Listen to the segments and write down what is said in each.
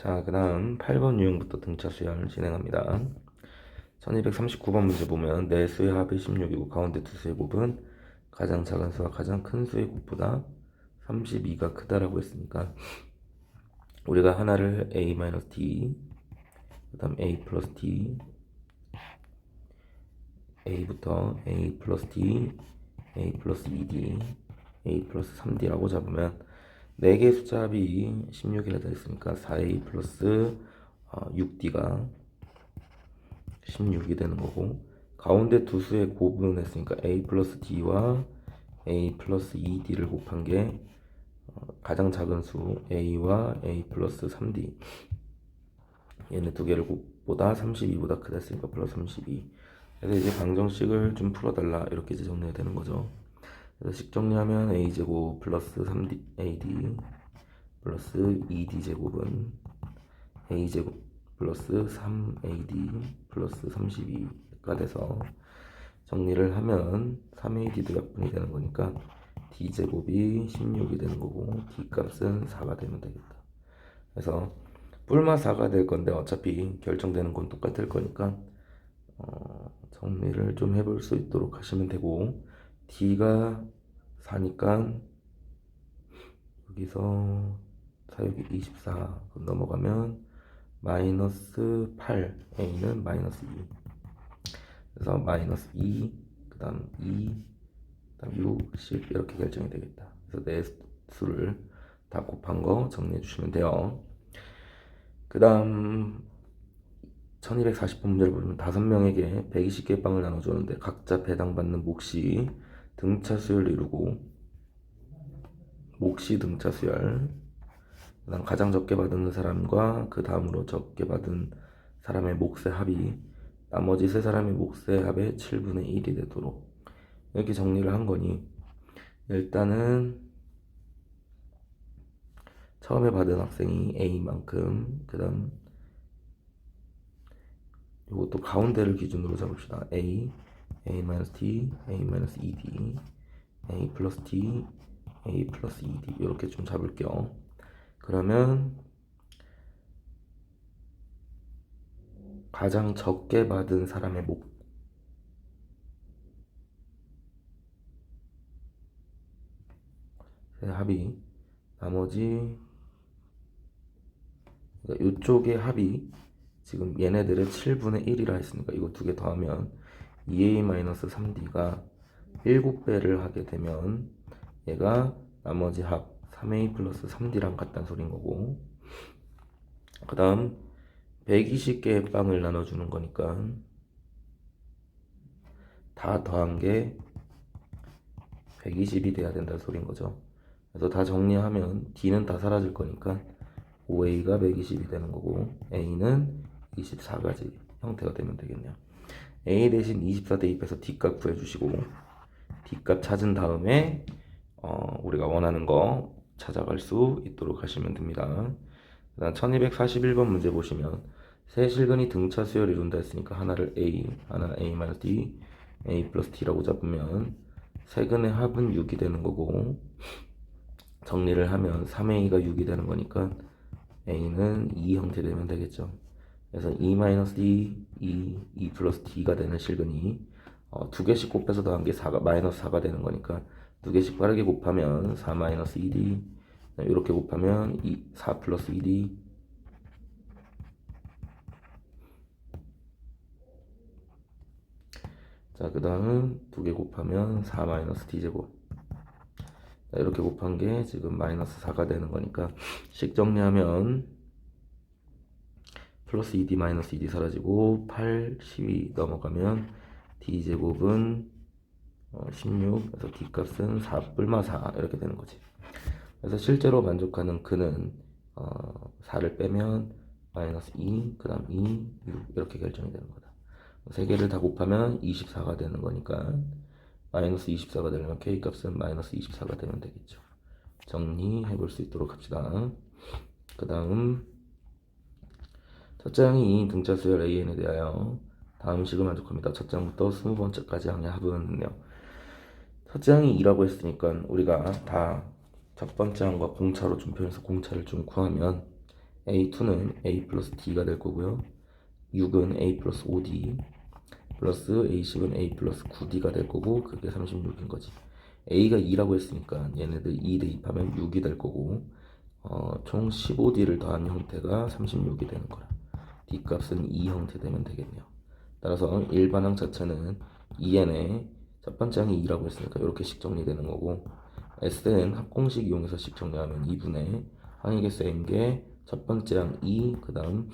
자, 그 다음 8번 유형부터 등차 수열을 진행합니다. 1239번 문제 보면 내 수의 합이 16이고 가운데 두 수의 곱은 가장 작은 수와 가장 큰 수의 곱보다 32가 크다라고 했으니까 우리가 하나를 a-d, 그 다음 a 플러스 d, a부터 a 플러스 d, a 플러스 2d, a 플러스 3d라고 잡으면 4개의 숫자 합이 16이라 되어 있으니까 4a 플러스 6d가 16이 되는 거고, 가운데 두 수의 곱은 했으니까 a 플러스 d와 a 플러스 2d를 곱한 게 가장 작은 수 a와 a 플러스 3d, 얘네 두 개를 곱보다 32보다 크다 했으니까 플러스 32. 그래서 이제 방정식을 좀 풀어달라 이렇게 이제 정리가 되는 거죠. 그래서 식 정리하면 a제곱 플러스 3ad 플러스 2d 제곱은 a제곱 플러스 3ad 플러스 32가 돼서 정리를 하면 3ad도 약분이 되는 거니까 d제곱이 16이 되는 거고 d값은 4가 되면 되겠다. 그래서 뿔마 4가 될 건데 어차피 결정되는 건 똑같을 거니까 정리를 좀 해볼 수 있도록 하시면 되고, d가 4니까 여기서 사역이 24 넘어가면 마이너스 8, a는 마이너스 2, 그래서 마이너스 2, 그 다음 2, 그 다음 6, 10 이렇게 결정이 되겠다. 그래서 네 수를 다 곱한 거 정리해 주시면 돼요. 그 다음 1240번 문제를 보면 5명에게 120개의 빵을 나눠주는데 각자 배당받는 몫이 등차 수열을 이루고, 몫이 등차 수열, 그다음 가장 적게 받은 사람과 그 다음으로 적게 받은 사람의 몫의 합이 나머지 세 사람의 몫의 합의 7분의 1이 되도록 이렇게 정리를 한 거니, 일단은 처음에 받은 학생이 A만큼, 그 다음 이것도 가운데를 기준으로 잡읍시다. A, A-T, A-2D, A 플러스 T, A 플러스 2D 이렇게 좀 잡을게요. 그러면 가장 적게 받은 사람의 합이 나머지, 그러니까 이쪽의 합이 지금 얘네들의 7분의 1이라 했으니까 이거 두 개 더하면 2a-3d가 7배를 하게 되면 얘가 나머지 합 3a 플러스 3d랑 같다는 소린 거고, 그 다음 120개의 빵을 나눠주는 거니까 다 더한 게 120이 돼야 된다는 소린 거죠. 그래서 다 정리하면 d는 다 사라질 거니까 5a가 120이 되는 거고 a는 24가지 형태가 되면 되겠네요. a 대신 24 대입해서 d값 구해주시고, d값 찾은 다음에 우리가 원하는 거 찾아갈 수 있도록 하시면 됩니다. 그 다음 1241번 문제 보시면 세 실근이 등차 수열을 이룬다 했으니까 하나를 a, 하나는 a-d, a 플러스 t라고 잡으면 세 근의 합은 6이 되는 거고, 정리를 하면 3a가 6이 되는 거니까 a는 2 형태 되면 되겠죠. 그래서 2-d, 2 플러스 d가 되는 실근이 두 개씩 곱해서 더한 게 4가 마이너스 4가 되는 거니까 두 개씩 빠르게 곱하면 4-2d, 이렇게 곱하면 4 플러스 2d, 자, 그 다음 두 개 곱하면 4 마이너스 d제곱, 이렇게 곱한 게 지금 마이너스 4가 되는 거니까 식 정리하면 플러스 2d 마이너스 2d 사라지고 8, 12 넘어가면 d제곱은 16, 그래서 d값은 4 뿔마 4 이렇게 되는 거지. 그래서 실제로 만족하는 근은 4를 빼면 마이너스 2, 그 다음 2, 6 이렇게 결정이 되는 거다. 세 개를 다 곱하면 24가 되는 거니까 마이너스 24가 되려면 k값은 마이너스 24가 되면 되겠죠. 정리해 볼 수 있도록 합시다. 그 다음 첫 장이 등차 수열 AN에 대하여 다음 식을 만족합니다. 첫 장부터 20번째까지 항의 합은요. 첫 장이 2라고 했으니까 우리가 다 첫 번째 항과 공차로 좀 표현해서 공차를 좀 구하면 A2는 A 플러스 D가 될 거고요. 6은 A 플러스 5D 플러스 A10은 A 플러스 9D가 될 거고 그게 36인 거지. A가 2라고 했으니까 얘네들 2 대입하면 6이 될 거고 총 15D를 더한 형태가 36이 되는 거라. D 값은 2 형태 되면 되겠네요. 따라서 일반항 자체는 2n의 첫 번째 항이 2라고 했으니까 이렇게씩 정리되는 거고 S는 합공식 이용해서 식 정리하면 2분의 항의 개수 n개 첫 번째 항 2, 그 다음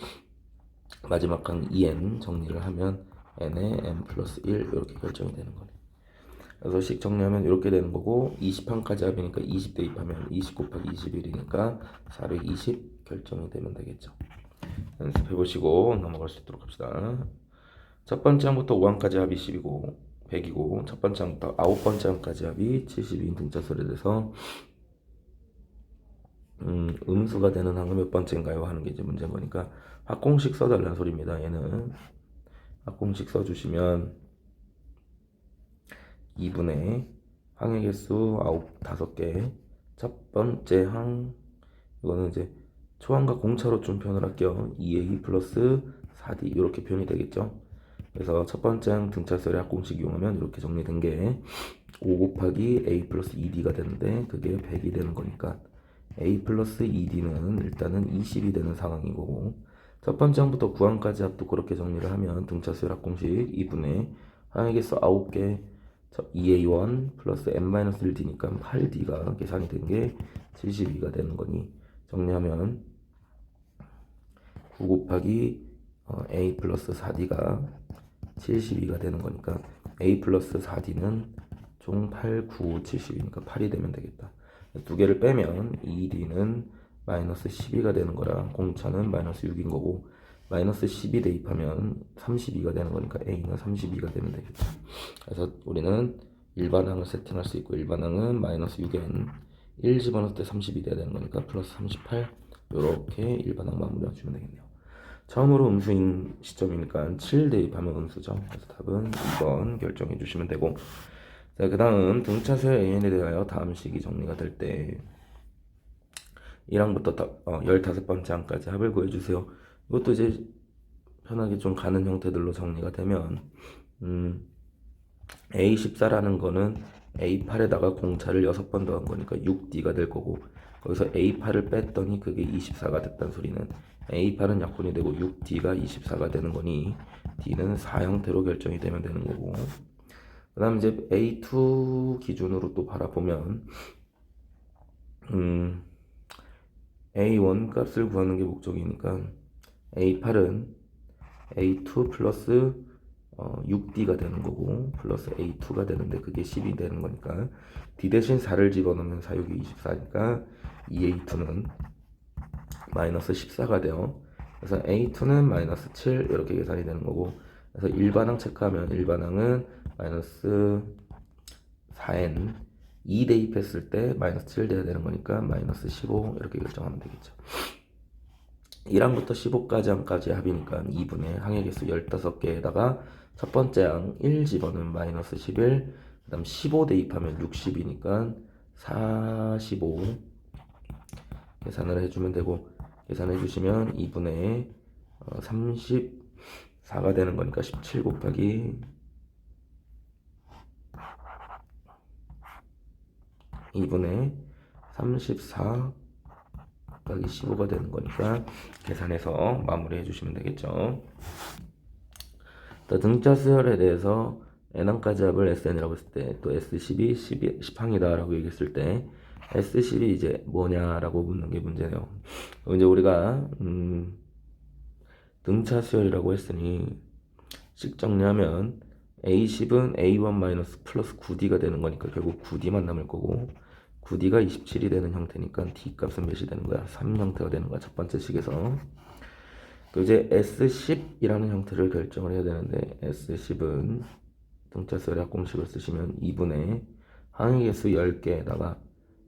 마지막 항 2n 정리를 하면 n에 n 플러스 1 이렇게 결정이 되는 거네. 그래서 식 정리하면 이렇게 되는 거고 20항까지 합이니까 20 대입하면 20 곱하기 21이니까 420 결정이 되면 되겠죠. 연습해보시고 넘어갈 수 있도록 합시다. 첫 번째 항부터 5항까지 합이 10이고 100이고 첫 번째 항부터 9번째 항까지 합이 72인 등차수에 대해서 음수가 되는 항은 몇 번째인가요? 하는 게 이제 문제인 거니까 합공식 써달라는 소리입니다. 얘는 합공식 써주시면 2분의 항의 개수 5개 첫 번째 항 이거는 이제 초항과 공차로 좀 표현을 할게요. 2a 플러스 4d 이렇게 표현이 되겠죠. 그래서 첫 번째 항 등차수열의 합공식 이용하면 이렇게 정리된 게 5 곱하기 a 플러스 2d가 되는데 그게 100이 되는 거니까 a 플러스 2d는 일단은 20이 되는 상황이고 첫 번째 항부터 9항까지 합도 그렇게 정리를 하면 등차수열 합공식 2분의 항의 개수 9개 2a1 플러스 n-1d니까 8d가 계산이 된 게 72가 되는 거니 정리하면 9 곱하기 a 플러스 4d가 72가 되는 거니까 a 플러스 4d는 총 8, 9, 70이니까 8이 되면 되겠다. 두 개를 빼면 2d는 마이너스 12가 되는 거라 공차는 마이너스 6인 거고 마이너스 12 대입하면 32가 되는 거니까 a는 32가 되면 되겠다. 그래서 우리는 일반항을 세팅할 수 있고 일반항은 마이너스 6n 1 집어넣을 때 30이 돼야 되는 거니까 플러스 38 이렇게 일반항 마무리해 주면 되겠네요. 처음으로 음수인 시점이니까 7 대입하면 음수죠. 그래서 답은 2번 결정해 주시면 되고 자, 그 다음 등차수의 an에 대하여 다음 식이 정리가 될 때 1항부터 15번째 항까지 합을 구해주세요. 이것도 이제 편하게 좀 가는 형태들로 정리가 되면 A14라는 거는 A8에다가 공차를 6번 더한 거니까 6D가 될 거고 거기서 A8을 뺐더니 그게 24가 됐다는 소리는 A8은 약분이 되고 6D가 24가 되는 거니 D는 4 형태로 결정이 되면 되는 거고 그 다음 이제 A2 기준으로 또 바라보면 A1 값을 구하는 게 목적이니까 A8은 A2 플러스 6D가 되는 거고 플러스 A2가 되는데 그게 10이 되는 거니까 D 대신 4를 집어넣으면 4, 6이 24니까 2A2는 마이너스 14가 돼요. 그래서 A2는 마이너스 7 이렇게 계산이 되는 거고 그래서 일반항 체크하면 일반항은 마이너스 4n 2 대입했을 때 마이너스 7 돼야 되는 거니까 마이너스 15 이렇게 결정하면 되겠죠. 1항부터 15까지 항까지 합이니까 2분의 항의 개수 15개에다가 첫 번째 항 1 집어넣으면 마이너스 11 그 다음 15 대입하면 60이니까 45 계산을 해주면 되고 계산해 주시면 2분의 34가 되는 거니까 17 곱하기 2분의 34 곱하기 15가 되는 거니까 계산해서 마무리해 주시면 되겠죠. 등차 수열에 대해서 n항까지 합을 SN이라고 했을 때 또 S10이 10항이다 라고 얘기했을 때 S10이 이제 뭐냐라고 묻는 게 문제네요. 이제 우리가 등차 수열이라고 했으니 식 정리하면 A10은 A1 마이너스 플러스 9D가 되는 거니까 결국 9D만 남을 거고 9D가 27이 되는 형태니까 D 값은 몇이 되는 거야? 3 형태가 되는 거야. 첫 번째 식에서. 그 이제 S10이라는 형태를 결정을 해야 되는데 S10은 등차수열의 합공식을 쓰시면 2분의 항의 개수 10개에다가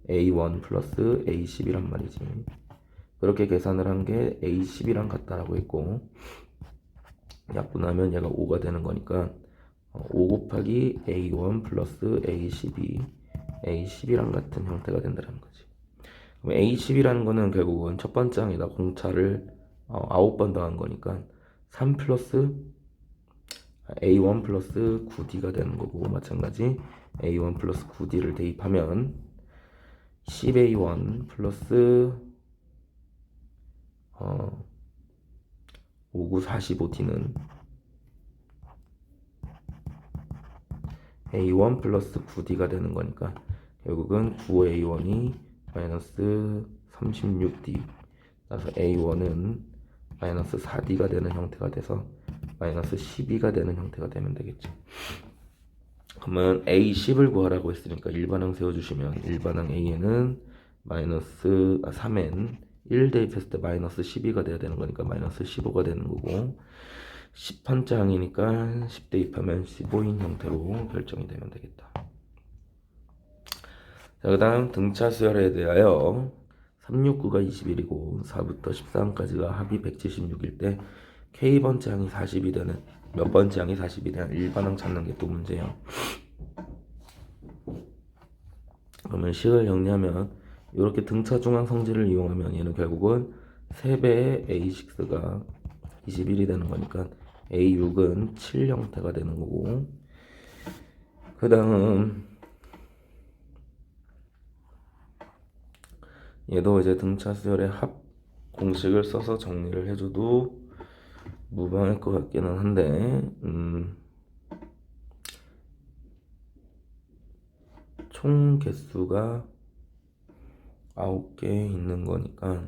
A1 플러스 A10이란 말이지. 그렇게 계산을 한 게 A10이랑 같다라고 했고 약분하면 얘가 5가 되는 거니까 5 곱하기 A1 플러스 A12 A10이랑 같은 형태가 된다는 거지. 그럼 A10이라는 거는 결국은 첫 번째 항에다 공차를 9번 더한 거니까 3 플러스 A1 플러스 9D가 되는 거고, 마찬가지 A1 플러스 9D를 대입하면 10A1 플러스 59 45D는 A1 플러스 9D가 되는 거니까 결국은 9A1이 마이너스 36D, 따라서 A1은 마이너스 4D가 되는 형태가 돼서 마이너스 12가 되는 형태가 되면 되겠죠. 그러면 A10을 구하라고 했으니까 일반항 세워주시면 일반항 A에는 마이너스 3n 1 대입했을 때 마이너스 12가 돼야 되는 거니까 마이너스 15가 되는 거고, 10번째 항이니까 10 대입하면 15인 형태로 결정이 되면 되겠다. 자, 그 다음 등차 수열에 대하여 369가 21이고 4부터 14항까지가 합이 176일 때 K번째 항이 40이 되는, 몇 번째 항이 40이 되는 일반항 찾는 게 또 문제예요. 그러면 식을 정리하면 이렇게 등차 중앙 성질을 이용하면 얘는 결국은 3배의 A6가 21이 되는 거니까 A6은 7 형태가 되는 거고, 그 다음 얘도 이제 등차 수열의 합 공식을 써서 정리를 해줘도 무방할 것 같기는 한데, 총 개수가 9개 있는 거니까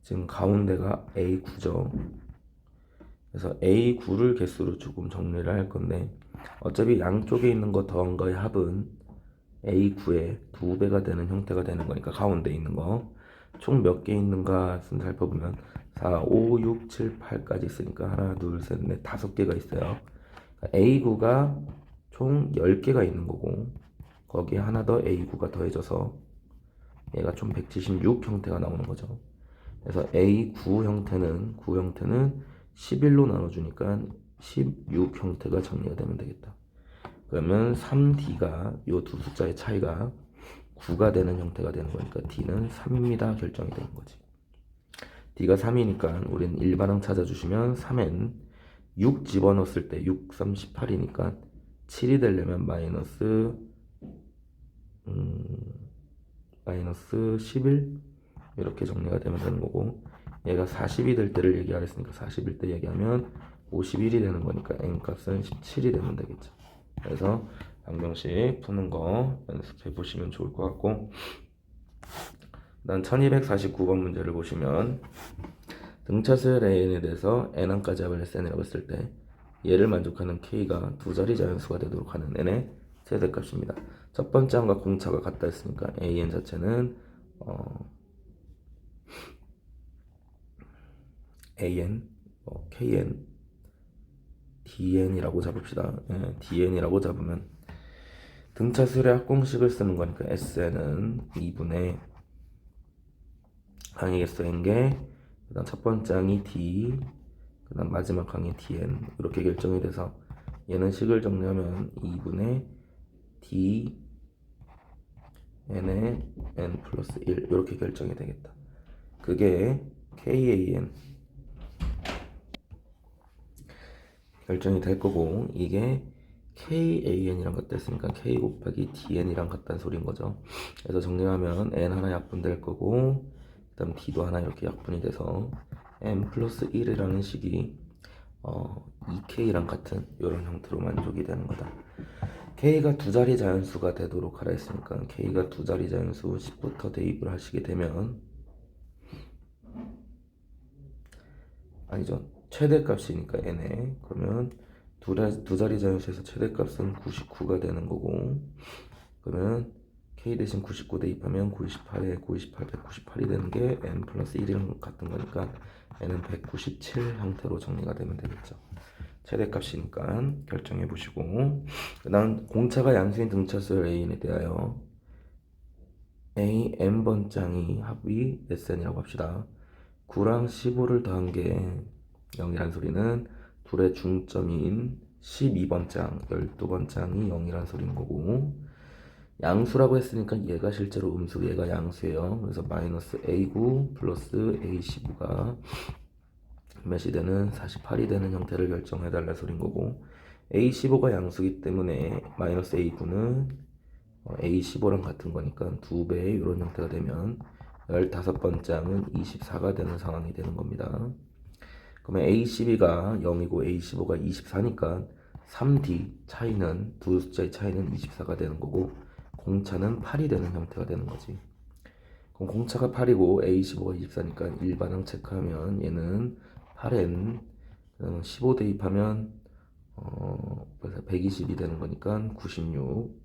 지금 가운데가 A9죠. 그래서 A9를 개수로 조금 정리를 할 건데, 어차피 양쪽에 있는 거 더한 거의 합은 A9의 2배가 되는 형태가 되는 거니까 가운데 있는 거 총 몇 개 있는가 살펴보면 4, 5, 6, 7, 8까지 있으니까 하나, 둘, 셋, 넷, 5개가 있어요. A9가 총 10개가 있는 거고, 거기에 하나 더 A9가 더해져서 얘가 총 176 형태가 나오는 거죠. 그래서 A9 형태는 11로 나눠주니까 16 형태가 정리가 되면 되겠다. 그러면 3D가 이 두 숫자의 차이가 9가 되는 형태가 되는 거니까 D는 3입니다. 결정이 되는 거지. D가 3이니까 우리는 일반항 찾아주시면 3엔 6 집어넣었을 때 6, 3, 18이니까 7이 되려면 마이너스 11 이렇게 정리가 되면 되는 거고, 얘가 40이 될 때를 얘기하랬으니까 40일 때 얘기하면 51이 되는 거니까 n값은 17이 되면 되겠죠. 그래서 방정식 푸는 거 연습해 보시면 좋을 것 같고, 난 1249번 문제를 보시면 등차수열 AN에 대해서 n항까지 합을 SN이라고 했을 때 얘를 만족하는 K가 두 자리 자연수가 되도록 하는 n의 최대값입니다. 첫 번째 항과 공차가 같다 했으니까 AN 자체는 AN, KN, DN이라고 잡읍시다. DN이라고 잡으면 등차수열의 합공식을 쓰는 거니까 SN은 2분의 항의 개수 N개, 그 다음 첫 번째 항이 D, 그 다음 마지막 항이 DN, 이렇게 결정이 돼서 얘는 식을 정리하면 2분의 D N의 N 플러스 1 이렇게 결정이 되겠다. 그게 KAN 결정이 될 거고, 이게 KAN이랑 같다 했으니까 K 곱하기 DN이랑 같다는 소리인 거죠. 그래서 정리하면 N 하나 약분될 거고, 그 다음 D도 하나 이렇게 약분이 돼서 N 플러스 1이라는 식이 2K랑 같은 이런 형태로 만족이 되는 거다. K가 두 자리 자연수가 되도록 하라 했으니까 K가 두 자리 자연수 10부터 대입을 하시게 되면, 아니죠, 최대값이니까 n에, 그러면 두 자리 자연수에서 최대값은 99가 되는 거고, 그러면 k 대신 99 대입하면 98에 98, 198이 되는 게 n 플러스 1이랑 같은 거니까 n은 197 형태로 정리가 되면 되겠죠. 최대값이니까 결정해 보시고, 그 다음 공차가 양수인 등차수열 A에 대하여 A n번장이 합이 SN이라고 합시다. 9랑 15를 더한 게 0이란 소리는 둘의 중점인 12번장, 12번장이 0이란 소리인 거고, 양수라고 했으니까 얘가 실제로 음수, 얘가 양수예요. 그래서 마이너스 A9 플러스 A15가 몇이 되는 48이 되는 형태를 결정해달라 소린 거고, A15가 양수기 때문에 마이너스 A9는 A15랑 같은 거니까 2배의 이런 형태가 되면 15번째 항은 24가 되는 상황이 되는 겁니다. 그러면 A12가 0이고 A15가 24니까 3D 차이는, 두 숫자의 차이는 24가 되는 거고, 공차는 8이 되는 형태가 되는 거지. 그럼 공차가 8이고 A15가 24니까 일반항 체크하면 얘는 8n 15 대입하면 120이 되는 거니까 96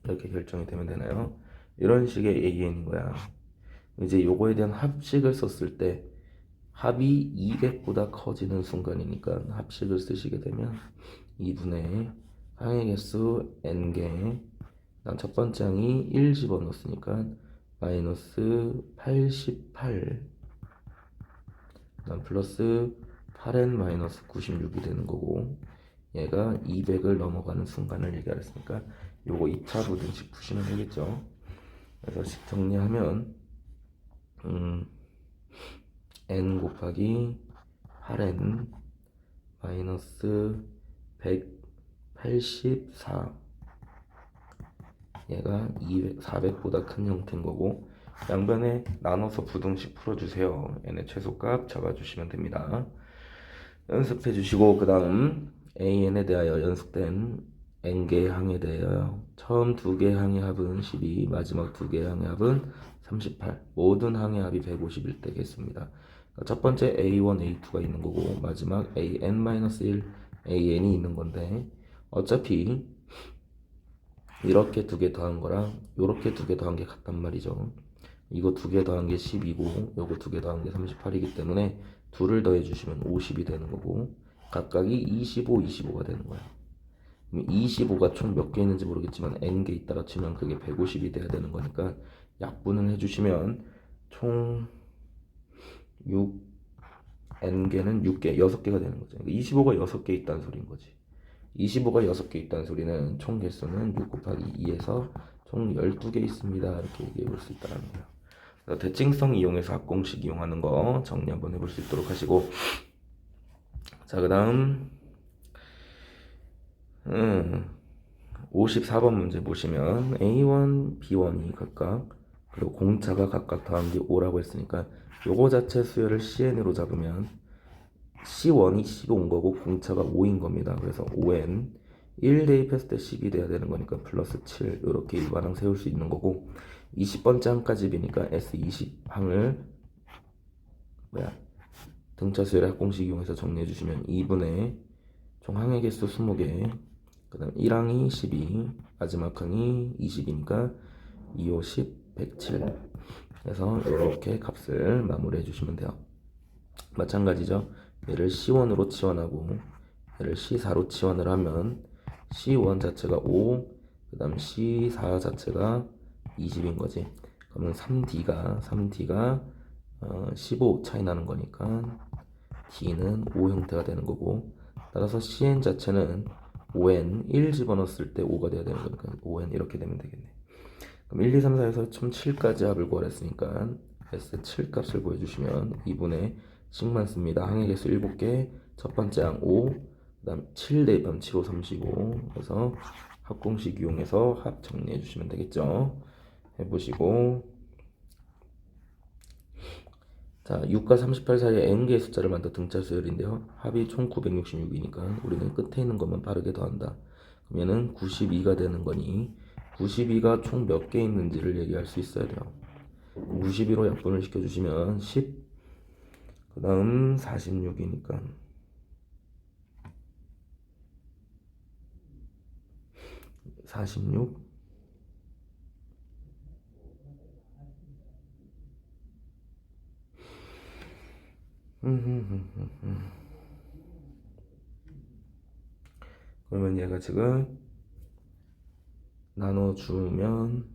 이렇게 결정이 되면 되나요? 이런 식의 AN인 거야. 이제 요거에 대한 합식을 썼을 때 합이 200보다 커지는 순간이니까 합식을 쓰시게 되면 2분의 항의 개수 n개, 난 첫 번째 항이 1 집어넣었으니까 마이너스 88, 난 플러스 8n 마이너스 96이 되는 거고, 얘가 200을 넘어가는 순간을 얘기하랬으니까 요거 2차 부등식 푸시면 되겠죠. 그래서 식 정리하면 n 곱하기 8n 마이너스 184, 얘가 400보다 큰 형태인 거고, 양변에 나눠서 부등식 풀어주세요. n의 최소값 잡아주시면 됩니다. 연습해 주시고, 그 다음 an에 대하여 연속된 n개의 항에 대하여 처음 2개의 항의 합은 12, 마지막 2개의 항의 합은 38, 모든 항의 합이 150일 때겠습니다. 첫 번째 A1, A2가 있는 거고, 마지막 AN-1, AN이 있는 건데, 어차피 이렇게 2개 더한 거랑 이렇게 2개 더한 게 같단 말이죠. 이거 2개 더한 게 10이고 요거 2개 더한 게 38이기 때문에 둘을 더해 주시면 50이 되는 거고, 각각이 25, 25가 되는 거야. 25가 총 몇 개 있는지 모르겠지만 n개 있다가 치면 그게 150이 돼야 되는 거니까 약분을 해주시면 총 6, n개는 6개, 6개가 되는 거죠. 25가 6개 있다는 소리인 거지. 25가 6개 있다는 소리는 총 개수는 6 곱하기 2에서 총 12개 있습니다. 이렇게 얘기해 볼 수 있다는 거예요. 대칭성 이용해서 합공식 이용하는 거 정리 한번 해볼 수 있도록 하시고, 자, 그 다음 54번 문제 보시면 A1, B1이 각각, 그리고 공차가 각각 더한 게 5라고 했으니까 요거 자체 수열을 CN으로 잡으면 C1이 15인 거고 공차가 5인 겁니다. 그래서 5N 1 대입했을 때 10이 돼야 되는 거니까 플러스 7, 이렇게 일반항 세울 수 있는 거고, 20번째 항까지 비니까 S20항을 등차 수열의 합공식 이용해서 정리해 주시면 2분의 총 항의 개수 20개, 그 다음 1항이 12, 마지막 항이 20이니까 2, 5, 10, 107. 그래서 이렇게 값을 마무리해 주시면 돼요. 마찬가지죠. 얘를 C1으로 치환하고 얘를 C4로 치환을 하면 C1 자체가 5, 그 다음 C4 자체가 20인 거지. 그러면 3D가 15 차이 나는 거니까 D는 5 형태가 되는 거고, 따라서 CN 자체는 5N 1 집어넣었을 때 5가 돼야 되는 거니까 5N 이렇게 되면 되겠네. 그럼 1, 2, 3, 4에서 총 7까지 합을 구하랬으니까 S7 값을 구해주시면 2분의 식만 씁니다. 항의 개수 7개, 첫 번째 항 5, 그 다음 7 대입하면 7, 5, 35. 그래서 합공식 이용해서 합 정리해 주시면 되겠죠. 해보시고, 자, 6과 38 사이에 n개의 숫자를 만든 등차 수열인데요. 합이 총 966이니까 우리는 끝에 있는 것만 빠르게 더한다. 그러면은 92가 되는 거니 92가 총 몇 개 있는지를 얘기할 수 있어야 돼요. 92로 약분을 시켜주시면 10, 그 다음 46이니까 46, 그러면 얘가 지금 나눠주면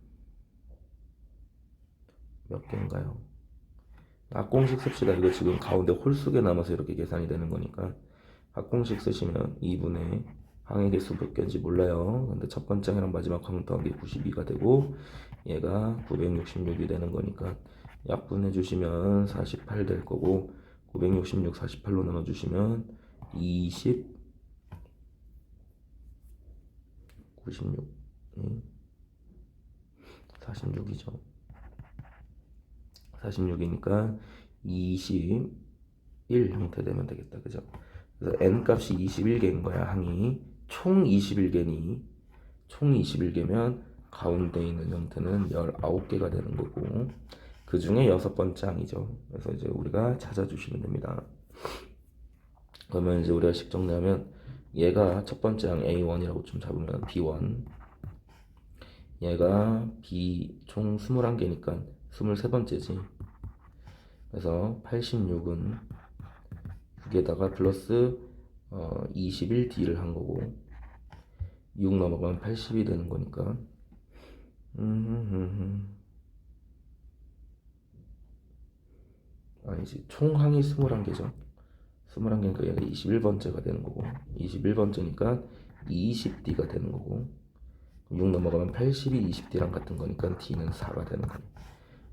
몇 개인가요? 합공식 씁시다. 이거 지금 가운데 홀수게 남아서 이렇게 계산이 되는 거니까 합공식 쓰시면 2분의 항의 개수 몇 개인지 몰라요. 근데 첫 번째 항이랑 마지막 항 더한 게 92가 되고 얘가 966이 되는 거니까 약분해 주시면 48 될 거고 966 48로 나눠 주시면 20 96 46이죠. 46이니까 21 형태 되면 되겠다. 그죠? 그래서 n 값이 21개인 거야. 항이 총 21개면 가운데 있는 형태는 19개가 되는 거고 그 중에 6번째 항이죠. 그래서 이제 우리가 찾아주시면 됩니다. 그러면 이제 우리가 식 정리하면 얘가 첫 번째 항 A1이라고 좀 잡으면 B1, 얘가 B 총 21개니까 23번째지. 그래서 86은 2개다가 플러스 21D를 한 거고 6 넘어가면 80이 되는 거니까 아니지, 총 항이 21개죠. 21개니까 얘가 21번째가 되는 거고 21번째니까 20D가 되는 거고 6 넘어가면 80이 20D랑 같은 거니까 D는 4가 되는 거예요.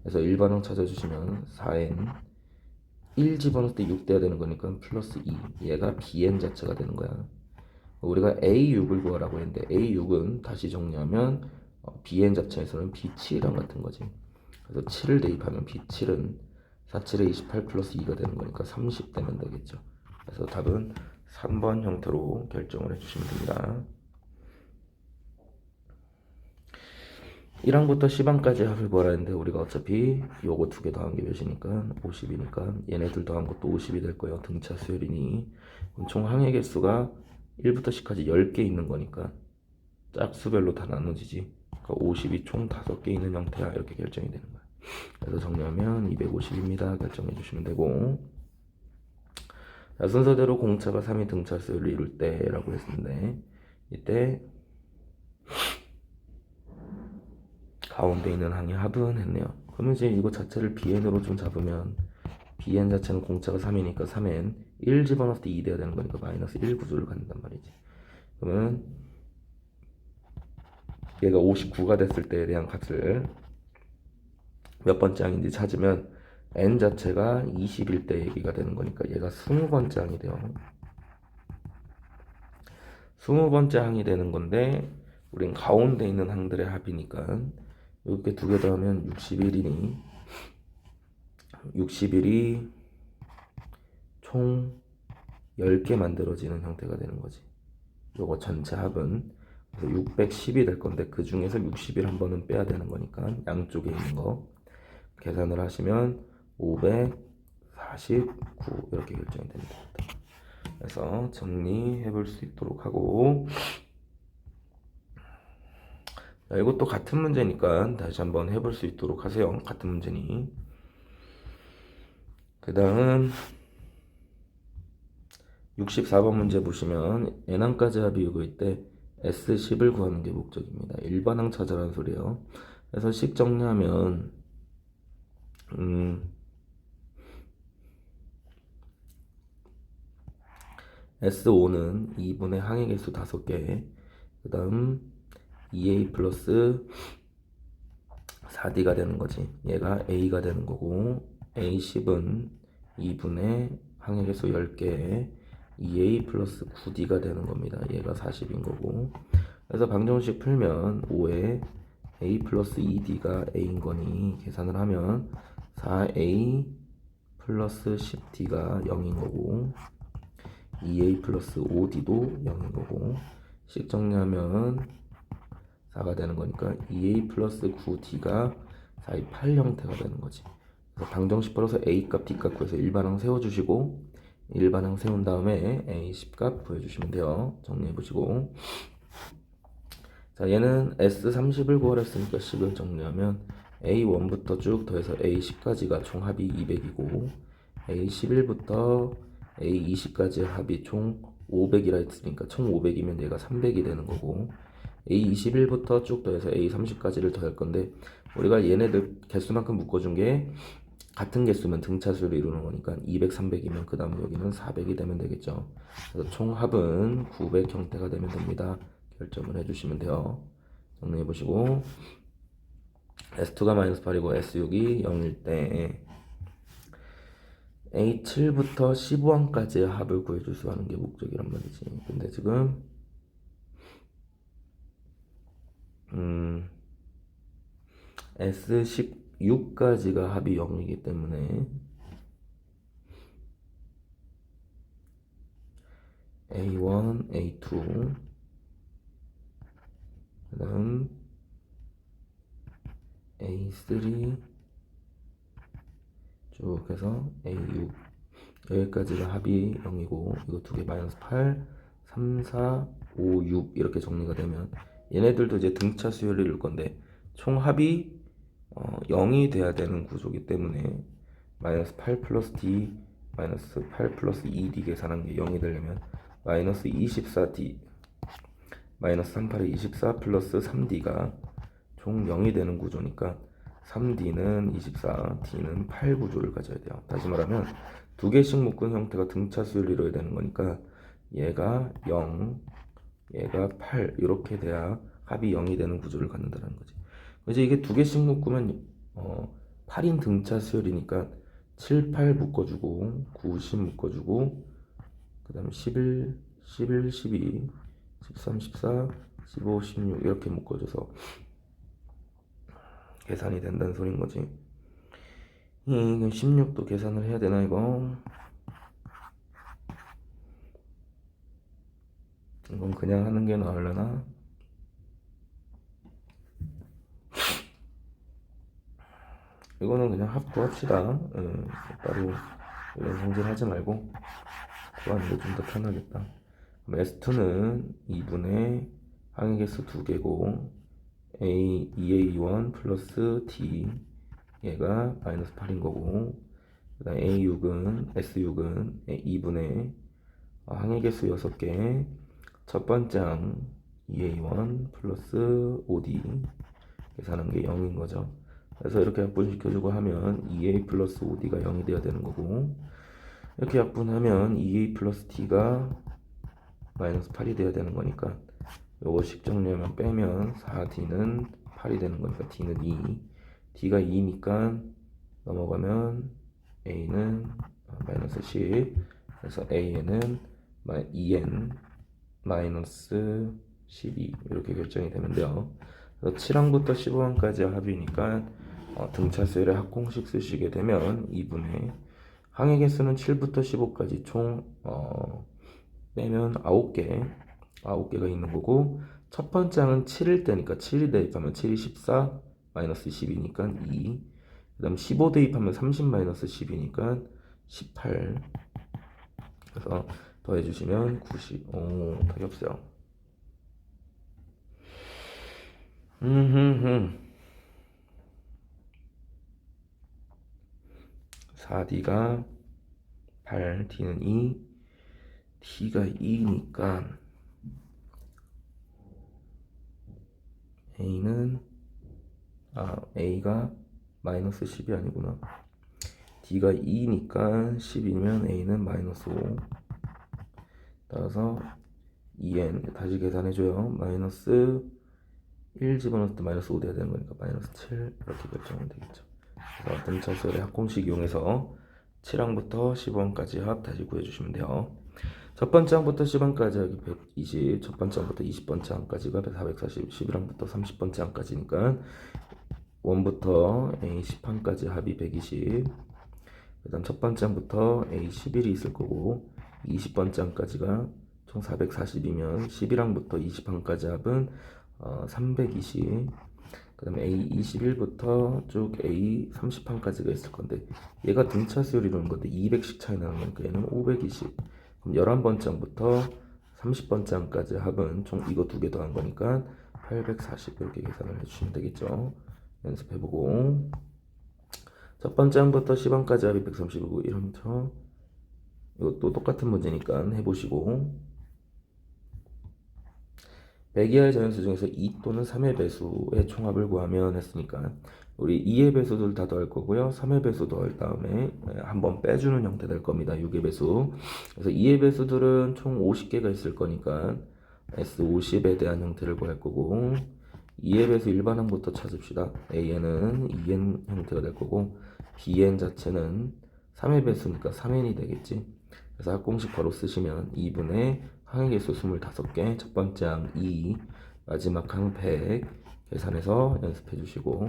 그래서 일반항 찾아주시면 4n 1 집어넣을 때 6대가 되는 거니까 플러스 2, 얘가 bn 자체가 되는 거야. 우리가 a6을 구하라고 했는데 a6은 다시 정리하면 bn 자체에서는 b7이랑 같은 거지. 그래서 7을 대입하면 b7은 47에 28 플러스 2가 되는 거니까 30 되면 되겠죠. 그래서 답은 3번 형태로 결정을 해주시면 됩니다. 1항부터 10항까지 합을 구하라 했는데 우리가 어차피 요거 2개 더한 게 몇이니까 50이니까 얘네들 더한 것도 50이 될 거예요. 등차 수열이니 총 항의 개수가 1부터 10까지 10개 있는 거니까 짝수별로 다 나눠지지. 그러니까 50이 총 5개 있는 형태야. 이렇게 결정이 되는 거야. 그래서 정리하면 250입니다. 결정해 주시면 되고, 자, 순서대로 공차가 3이 등차 수열을 이룰 때라고 했는데 이때 가운데 있는 항의 합은 했네요. 그러면 이제 이거 자체를 bn으로 좀 잡으면 bn 자체는 공차가 3이니까 3n 1 집어넣을 때 2 돼야 되는 거니까 마이너스 1 구조를 갖는단 말이지. 그러면 얘가 59가 됐을 때에 대한 값을 몇 번째 항인지 찾으면 n 자체가 20일 때 얘기가 되는 거니까 얘가 20번째 항이 돼요. 20번째 항이 되는 건데 우린 가운데 있는 항들의 합이니까 이렇게 2개 더하면 61이니 61이 총 10개 만들어지는 형태가 되는 거지. 요거 전체 합은 610이 될 건데 그 중에서 60일 한 번은 빼야 되는 거니까 양쪽에 있는 거 계산을 하시면 549 이렇게 결정이 됩니다. 그래서 정리해 볼 수 있도록 하고, 자, 이것도 같은 문제니까 다시 한번 해볼 수 있도록 하세요. 같은 문제니. 그 다음 64번 문제 보시면 n항까지 합이 이거일 때 S10을 구하는 게 목적입니다. 일반항 찾아라는 소리예요. 그래서 식 정리하면 S5는 2분의 항의 개수 5개, 그 다음 2A 플러스 4D가 되는 거지. 얘가 A가 되는 거고, A10은 2분의 항의 개수 10개, 2A 플러스 9D가 되는 겁니다. 얘가 40인 거고. 그래서 방정식 풀면 5에 A 플러스 2D가 A인 거니 계산을 하면 4A 플러스 10D가 0인 거고 2A 플러스 5D도 0인 거고 식 정리하면 4가 되는 거니까 2A 플러스 9D가 4의 8 형태가 되는 거지. 그래서 방정식 풀어서 A 값, D 값 구해서 일반항 세워주시고 일반항 세운 다음에 A 10값 구해주시면 돼요. 정리해보시고, 자, 얘는 S30을 구하라 했으니까 10을 정리하면 A1부터 쭉 더해서 A10까지가 총 합이 200이고 A11부터 A20까지 합이 총 500이라 했으니까 총 500이면 얘가 300이 되는 거고 A21부터 쭉 더해서 A30까지를 더할 건데 우리가 얘네들 개수만큼 묶어준 게 같은 개수면 등차수를 이루는 거니까 200, 300이면 그 다음 여기는 400이 되면 되겠죠. 그래서 총합은 900 형태가 되면 됩니다. 결정을 해주시면 돼요. 정리해 보시고 S2가 마이너스 8이고 S6이 0일 때 A7부터 15항까지의 합을 구해줄 수 하는 게 목적이란 말이지. 근데 지금 S16까지가 합이 0이기 때문에 A1, A2 그 다음 A3 쭉 해서 A6 여기까지가 합이 0이고 이거 두 개 마이너스 8, 3, 4, 5, 6 이렇게 정리가 되면 얘네들도 이제 등차 수열을 이룰 건데 총 합이 0이 돼야 되는 구조기 때문에 마이너스 8 플러스 D 마이너스 8 플러스 2D 계산한 게 0이 되려면 마이너스 24D 마이너스 38에 24 플러스 3D가 총 0이 되는 구조니까 3D는 24, D는 8 구조를 가져야 돼요. 다시 말하면 두 개씩 묶은 형태가 등차 수열을 이뤄야 되는 거니까 얘가 0, 얘가 8 이렇게 돼야 합이 0이 되는 구조를 갖는다는 거지. 이제 이게 두 개씩 묶으면 8인 등차 수열이니까 7, 8 묶어주고 9, 10 묶어주고 그 다음에 11, 11, 12, 13, 14, 15, 16 이렇게 묶어줘서 계산이 된다는 소린 거지. 이거 16도 계산을 해야 되나 이거? 이건 그냥 하는 게 나으려나? 이거는 그냥 합 구합시다. 따로 이런 성질 하지 말고 구하는 게 좀 더 편하겠다. 그럼 S2는 2분의 항의 개수 2개고 A, 2A1 플러스 D 얘가 마이너스 8인 거고 그 다음 A6은 S6은 2분의 항의 개수 6개 첫 번째 항 2A1 플러스 5D 계산한 게 0인 거죠. 그래서 이렇게 약분시켜주고 하면 2A 플러스 5D가 0이 되어야 되는 거고 이렇게 약분하면 2A 플러스 D가 마이너스 8이 되어야 되는 거니까 요거식 정리하면 빼면 4D는 8이 되는 거니까 D는 2 D가 2니까 넘어가면 A는 마이너스 10 그래서 AN은 2N 마이너스 12 이렇게 결정이 되는데요. 그래서 7항부터 15항까지 합이니까 등차수열의 합공식 쓰시게 되면 2분의 항의 개수는 7부터 15까지 총 빼면 9개가 있는 거고 첫 번째 항은 7일 때니까 7이 대입하면 7이 14 마이너스 12니까 2 그 다음 15 대입하면 30 마이너스 10이니까 18 그래서 더해주시면 90 오 답이 없어요. 4D가 8 D는 2 D가 2니까 A는 A가 마이너스 10이 아니구나. D가 2니까 10이면 A는 마이너스 5 따라서 2N 다시 계산해줘요. 마이너스 1 집어넣을 때 마이너스 5 돼야 되는 거니까 마이너스 7 이렇게 결정하면 되겠죠. 그래서 등차수열의 합공식 이용해서 7항부터 15항까지 합 다시 구해주시면 돼요. 첫 번째 항부터 10항까지 하기 120, 첫 번째 항부터 20번째 항까지가 440, 11항부터 30번째 항까지니까 1부터 A 10항까지 합이 120, 그 다음 첫 번째 항부터 A 11이 있을 거고 20번째 항까지가 총 440이면 11항부터 20항까지 합은 320, 그 다음에 A 21부터 쭉 A 30항까지가 있을 건데 얘가 등차 수열이 이루는 건데 200씩 차이 나는 거니까 얘는 520. 그럼 11번째 항부터 30번째 항까지 합은 총 이거 두 개 더한 거니까 840 이렇게 계산을 해주시면 되겠죠. 연습해보고 첫 번째 항부터 10항까지 합이 130이고 이러면서 이것도 똑같은 문제니까 해보시고 100 이하의 자연수 중에서 2 또는 3의 배수의 총합을 구하면 했으니까 우리 2의 배수들 다 더할 거고요. 3의 배수 더할 다음에 한번 빼주는 형태 될 겁니다. 6의 배수. 그래서 2의 배수들은 총 50개가 있을 거니까 S50에 대한 형태를 구할 거고 2의 배수 일반항부터 찾읍시다. AN은 2N 형태가 될 거고 BN 자체는 3의 배수니까 3N이 되겠지. 그래서 합공식 바로 쓰시면 2분의 항의개수 25개, 첫 번째 항 2, 마지막 항 100 계산해서 연습해 주시고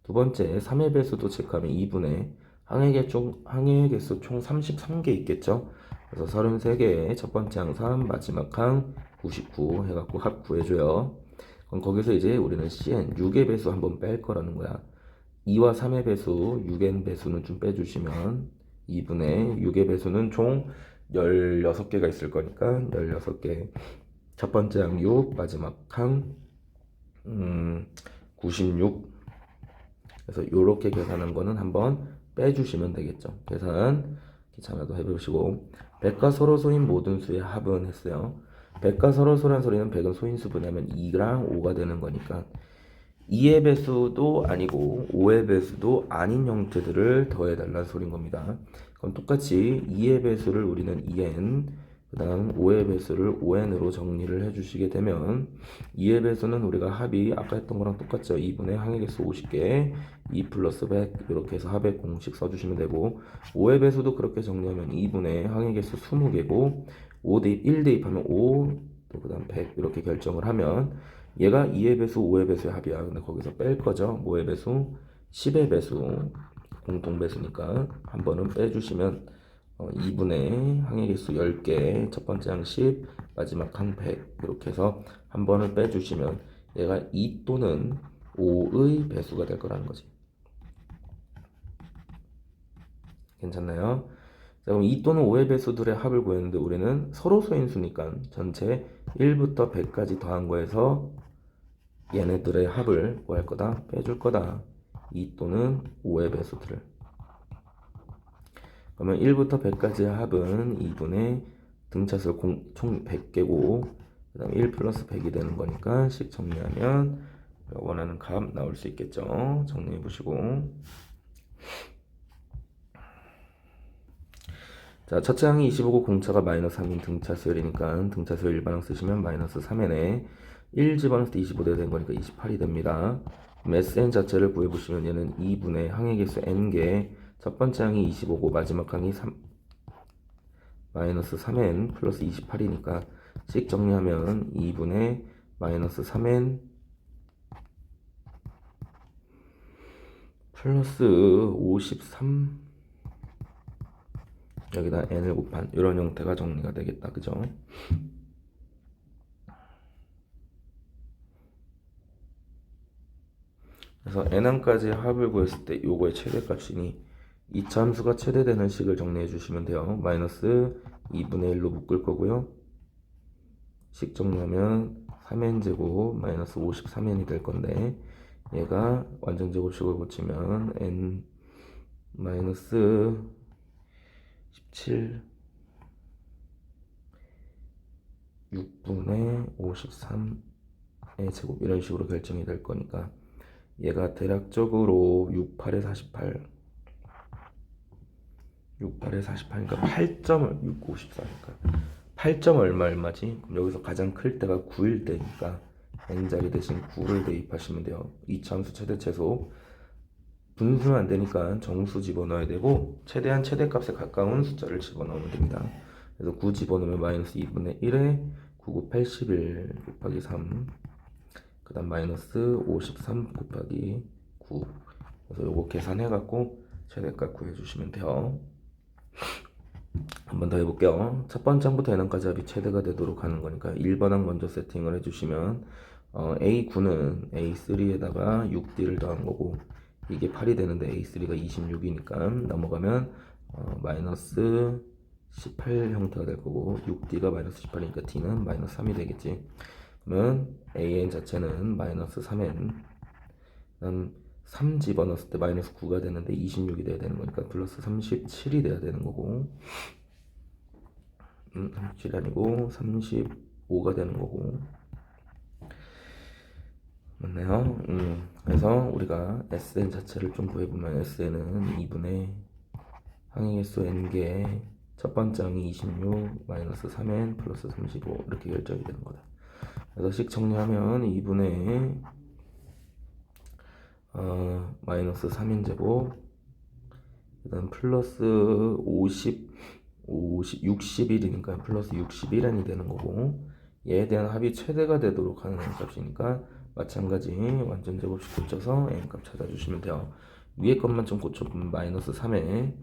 두 번째 3의 배수도 체크하면 2분의 항의개수 총 33개 있겠죠. 그래서 33개에 첫 번째 항 3, 마지막 항 99 해갖고 합 구해줘요. 그럼 거기서 이제 우리는 CN 6의 배수 한번 뺄 거라는 거야. 2와 3의 배수, 6n 배수는 좀 빼주시면 2분의 6의 배수는 총 16개가 있을 거니까 16개 첫 번째 항 6, 마지막 항 96. 그래서 이렇게 계산한 거는 한번 빼주시면 되겠죠. 계산 귀찮아도 해보시고 100과 서로소인 모든 수의 합은 했어요. 100과 서로소란 소리는 100은 소인수분해 하면 2랑 5가 되는 거니까 2의 배수도 아니고 5의 배수도 아닌 형태들을 더해달라는 소린 겁니다. 그럼 똑같이 2의 배수를 우리는 2n, 그 다음 5의 배수를 5n으로 정리를 해주시게 되면 2의 배수는 우리가 합이 아까 했던 거랑 똑같죠. 2분의 항의개수 50개, 2 플러스 100 이렇게 해서 합의 공식 써주시면 되고 5의 배수도 그렇게 정리하면 2분의 항의개수 20개고 1 대입하면 5, 그 다음 100 이렇게 결정을 하면 얘가 2의 배수, 5의 배수의 합이야. 근데 거기서 뺄 거죠. 뭐의 배수? 10의 배수. 공통 배수니까 한 번은 빼주시면 2분의 항의 개수 10개, 첫 번째 항 10, 마지막 항 100 이렇게 해서 한 번을 빼주시면 얘가 2 또는 5의 배수가 될 거라는 거지. 괜찮나요? 자, 그럼 2 또는 5의 배수들의 합을 구했는데 우리는 서로 소인수니까 전체 1부터 100까지 더한 거에서 얘네들의 합을 구할 거다, 빼줄 거다. 2 또는 5의 배수들을. 그러면 1부터 100까지의 합은 2분의 등차수 총 100개고 그 다음에 1 플러스 100이 되는 거니까 식 정리하면 원하는 값 나올 수 있겠죠. 정리해 보시고 자, 첫째 항이 25고 공차가 마이너스 3인 등차수열이니까 등차수열 일반항 쓰시면 마이너스 3n에 1 집어넣을 때 25대 된 거니까 28이 됩니다. SN 자체를 구해보시면 얘는 2분의 항의 개수 n개, 첫 번째 항이 25고 마지막 항이 마이너스 3n 플러스 28이니까 식 정리하면 2분의 마이너스 3n 플러스 53 여기다 n을 곱한 이런 형태가 정리가 되겠다. 그죠? 그래서 n항까지 합을 구했을 때 요거의 최대값이니 이 함수가 최대되는 식을 정리해 주시면 돼요. 마이너스 2분의 1로 묶을 거고요. 식 정리하면 3n제곱 마이너스 53n이 될 건데 얘가 완전제곱식을 고치면 n 마이너스 17 6분의 53의 제곱 이런 식으로 결정이 될 거니까 얘가 대략적으로 68에 48 68에 48이니까 8.654니까 8점 얼마지? 그럼 여기서 가장 클 때가 9일 때니까 n자리 대신 9를 대입하시면 돼요. 이차함수 최대 최소 분수는 안 되니까 정수 집어넣어야 되고 최대한 최대값에 가까운 숫자를 집어넣으면 됩니다. 그래서 9 집어넣으면 마이너스 2분의 1에 99, 81 곱하기 3 그 다음 마이너스 53 곱하기 9 그래서 요거 계산해갖고 최대값 구해주시면 돼요. 한 번 더 해볼게요. 첫 번째 항부터 n항까지 합이 최대가 되도록 하는 거니까 1번항 먼저 세팅을 해주시면 A9는 A3에다가 6D를 더한 거고 이게 8이 되는데 A3가 26이니까 넘어가면 마이너스 18 형태가 될 거고 6D가 마이너스 18이니까 D는 마이너스 3이 되겠지. 그러면 AN 자체는 마이너스 3N 3 집어넣었을 때 마이너스 9가 되는데 26이 돼야 되는 거니까 플러스 37이 돼야 되는 거고 37이 아니고 35가 되는 거고 맞나요? 그래서 우리가 SN 자체를 좀 구해보면 SN은 2분의 항행횟수 n개 첫 번째 항이 26 마이너스 3n 플러스 35 이렇게 결정이 되는 거다. 그래서 식 정리하면 2분의 마이너스 3인 제곱 그 다음 플러스 61이니까 플러스 61n이 되는 거고 얘에 대한 합이 최대가 되도록 하는 n값이니까 마찬가지 완전 제곱식 고쳐서 n값 찾아주시면 돼요. 위에 것만 좀 고쳐보면 마이너스 3에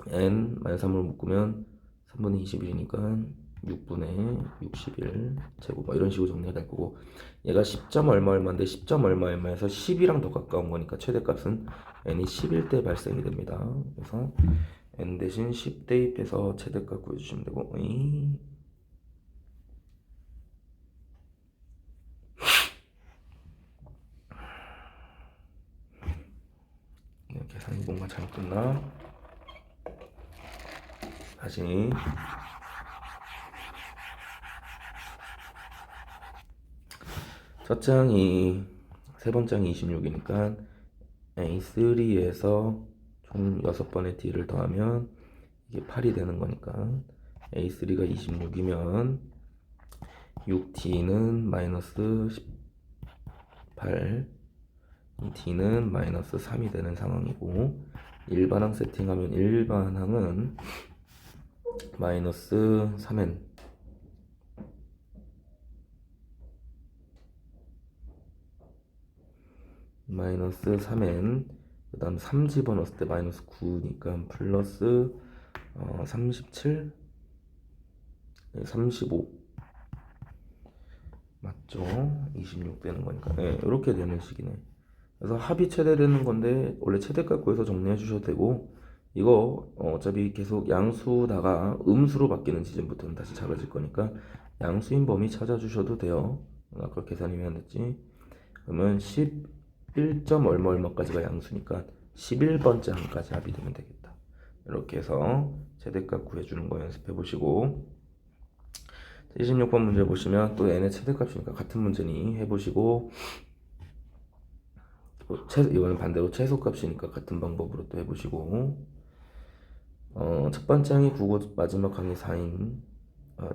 n 마이너스 3으로 묶으면 3분의 21이니까 6분의 61 제곱 이런 식으로 정리가 될 거고 얘가 10점 얼마 얼마인데 10점 얼마 얼마에서 10이랑 더 가까운 거니까 최대값은 n이 10일 때 발생이 됩니다. 그래서 n 대신 10 대입해서 최대값 구해주시면 되고 계산이 뭔가 잘못됐나? 다시 첫 장이 세 번째 장이 26이니까 A3에서 총 6번의 D를 더하면 이게 8이 되는 거니까 A3가 26이면 6D는 마이너스 18 D는 마이너스 3이 되는 상황이고 일반항 세팅하면 일반항은 마이너스 3n 마이너스 3n 그 다음 3 집어넣었을 때 마이너스 9니까 플러스 37 35 맞죠? 26 되는 거니까 이렇게 되는 식이네. 그래서 합이 최대되는 건데 원래 최대값 구해서 정리해 주셔도 되고 이거 어차피 계속 양수다가 음수로 바뀌는 지점부터는 다시 작아질 거니까 양수인 범위 찾아주셔도 돼요. 아까 계산이면 됐지. 그러면 11점 얼마 얼마까지가 양수니까 11번째 항까지 합이 되면 되겠다. 이렇게 해서 최대값 구해주는 거 연습해 보시고 26번 문제 보시면 또 n의 최대값이니까 같은 문제니 해보시고 이거는 반대로 최소값이니까 같은 방법으로 또 해보시고 첫 번째 항이 9고 마지막 항이 4인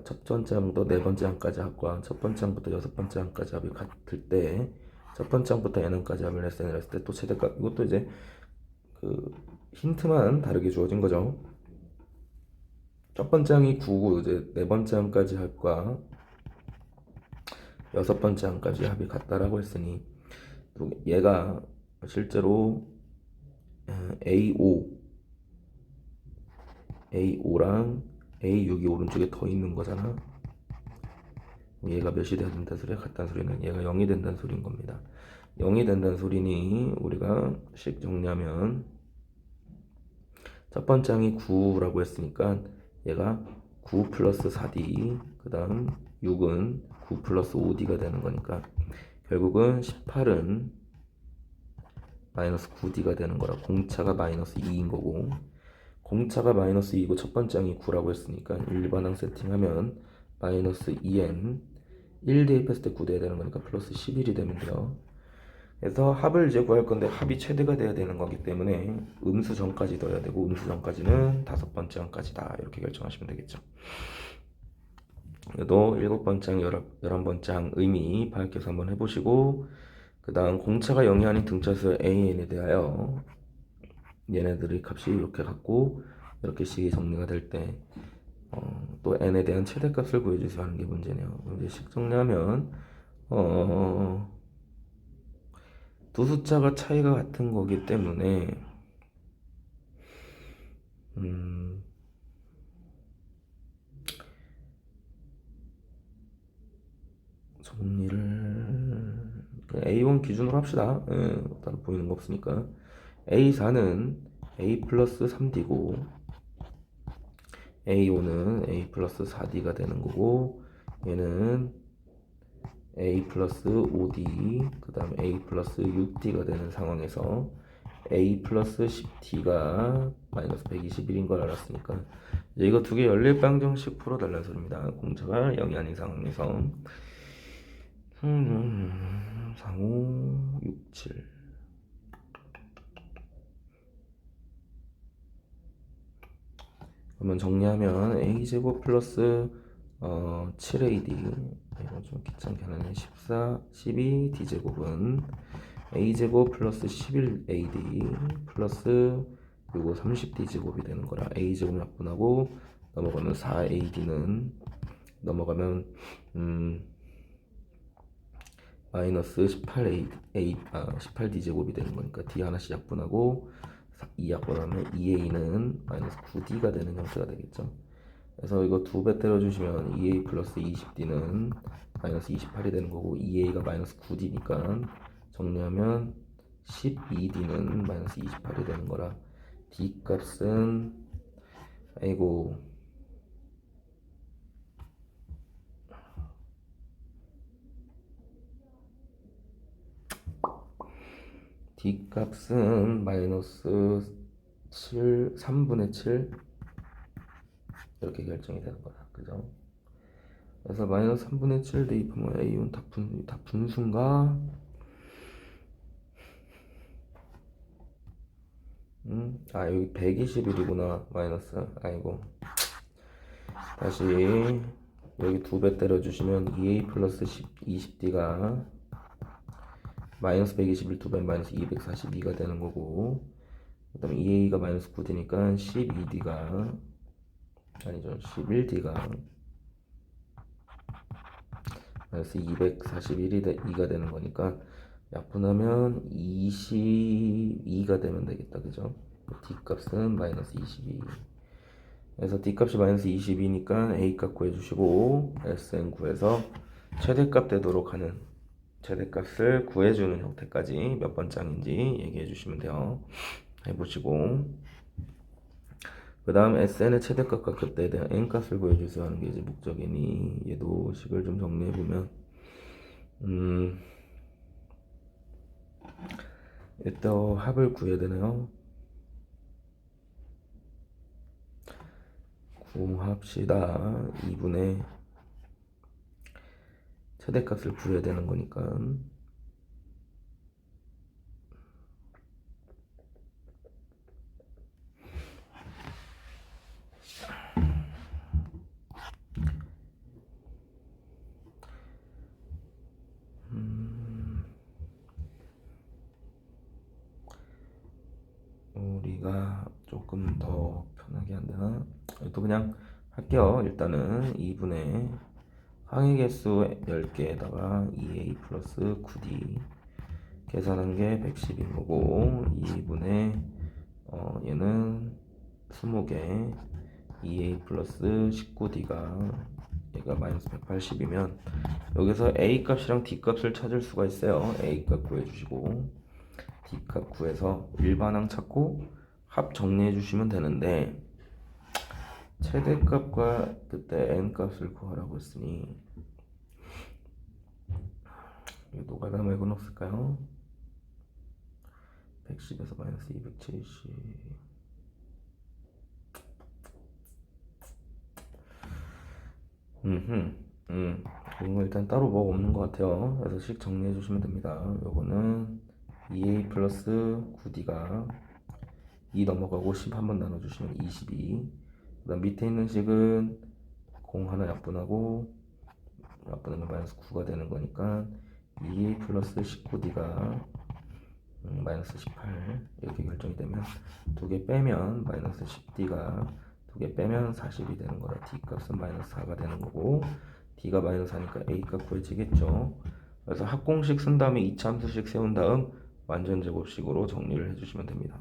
첫 번째 항부터 네 번째 항까지 합과 첫 번째 항부터 여섯 번째 항까지 합이 같을 때 첫 번째 항부터 n까지 합을 했을 때 또 최대값 이것도 이제 그 힌트만 다르게 주어진 거죠. 첫 번째 항이 9고 이제 네 번째 항까지 합과 여섯 번째 항까지 합이 같다라고 했으니 또 얘가 실제로 A5랑 A6이 오른쪽에 더 있는 거잖아. 얘가 몇이 돼야 된다는 소리야? 같다는 소리는 얘가 0이 된다는 소리인 겁니다. 0이 된다는 소리니 우리가 식 정리하면 첫 번째 항이 9라고 했으니까 얘가 9 플러스 4D 그 다음 6은 9 플러스 5D가 되는 거니까 결국은 18은 마이너스 9D가 되는 거라 공차가 마이너스 2인 거고 공차가 마이너스 2고 첫 번째 항이 9라고 했으니까 일반항 세팅하면 마이너스 2n 1 대입했을 때 9 돼야 되는 거니까 플러스 11이 되면 돼요. 그래서 합을 이제 구할 건데 합이 최대가 돼야 되는 거기 때문에 음수 전까지 넣어야 되고 음수 전까지는 다섯 번째 항까지다 이렇게 결정하시면 되겠죠. 그래도 일곱 번째 항, 11번째 항 의미 밝혀서 한번 해보시고 그 다음 공차가 0이 아닌 등차수 AN에 대하여 얘네들의 값이 이렇게 같고 이렇게 식이 정리가 될 때 또 n에 대한 최대값을 구해주세요 하는 게 문제네요. 이제 식 정리하면 두 숫자가 차이가 같은 거기 때문에 정리를 A1 기준으로 합시다. 따로 보이는 거 없으니까 A4는 A 플러스 3D고 A5는 A 플러스 4D가 되는 거고 얘는 A 플러스 5D 그 다음 A 플러스 6D가 되는 상황에서 A 플러스 10D가 마이너스 121인 걸 알았으니까 이제 이거 두 개 연립방정식 풀어달라는 소리입니다. 공차가 0이 아닌 상황에서 35, 67. 그러면 정리하면 a제곱 플러스 7ad, 이거 좀 귀찮게 하네. 14, 12 d제곱은 a제곱 플러스 11ad 플러스 요거 30d제곱이 되는 거라 a제곱 약분하고 넘어가면 4ad는 넘어가면 마이너스 18d제곱이 되는 거니까 d 하나씩 약분하고 2 약분하면 2a는 마이너스 9d가 되는 형태가 되겠죠. 그래서 이거 2배 때려주시면 2a 플러스 20d는 마이너스 28이 되는 거고 2a가 마이너스 9d니까 정리하면 12d는 마이너스 28이 되는 거라 d 값은 아이고 d 값은 마이너스 3분의 7 이렇게 결정이 되는 거다. 그죠? 그래서 마이너스 3분의 7 대입하면 a는 다 분수인가? 여기 121이구나. 마이너스. 아이고. 다시 여기 2배 때려주시면 2a 플러스 20d가 마이너스 121 2배 마이너스 242가 되는 거고 그 다음에 2a가 마이너스 9d니까 12d가 아니죠. 11d가 마이너스 241이 되는 거니까 약분하면 22가 되면 되겠다. 그죠? d 값은 마이너스 22. 그래서 d 값이 마이너스 22니까 a 값 구해주시고 sn 구해서 최대값 되도록 하는 최대값을 구해주는 형태까지 몇 번장인지 얘기해 주시면 돼요. 해보시고 그 다음 SN의 최대값과 극대에 대한 N값을 구해주세요 하는 게 이제 목적이니 얘도 식을 좀 정리해보면 일단 합을 구해야 되나요? 구합시다. 2분의 최대값을 구해야 되는 거니까 우리가 조금 더 편하게 안 되나? 또 그냥 할게요. 일단은 2분의 항의 개수 10개에다가 2a 플러스 9d 계산한 게 110인 거고 2분의 얘는 20개 2a 플러스 19d가 얘가 마이너스 180이면 여기서 a 값이랑 d 값을 찾을 수가 있어요. a 값 구해주시고 d 값 구해서 일반항 찾고 합 정리해 주시면 되는데 최대값과 그때 n 값을 구하라고 했으니 노가다 말고는 없을까요? 110에서 마이너스 270 이건 일단 따로 뭐가 없는 것 같아요. 그래서 식 정리해 주시면 됩니다. 요거는 2a 플러스 9d가 2 넘어가고 10 한번 나눠주시면 22. 그 다음 밑에 있는 식은 0 하나 약분하고 약분하면 마이너스 9가 되는 거니까 2a 플러스 19d가 마이너스 18 이렇게 결정이 되면 2개 빼면 마이너스 10d가 2개 빼면 40이 되는 거라 d 값은 마이너스 4가 되는 거고 d가 마이너스 4니까 a 값 구해지겠죠. 그래서 합공식 쓴 다음에 이차함수식 세운 다음 완전 제곱식으로 정리를 해주시면 됩니다.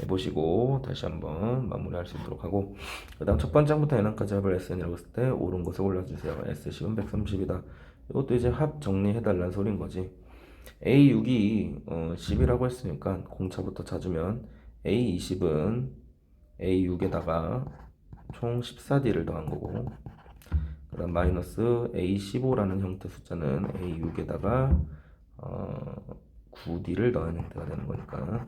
해보시고 다시 한번 마무리할 수 있도록 하고 그 다음 첫 번째 항부터 n항까지 합을 SN이라고 했을 때 옳은 것을 골라주세요. S식은 130이다. 이것도 이제 합 정리해달라는 소린 거지. A6이 10이라고 했으니까 공차부터 찾으면 A20은 A6에다가 총 14D를 더한 거고 그 다음 마이너스 A15라는 형태 숫자는 A6에다가 9D를 더한 형태가 되는 거니까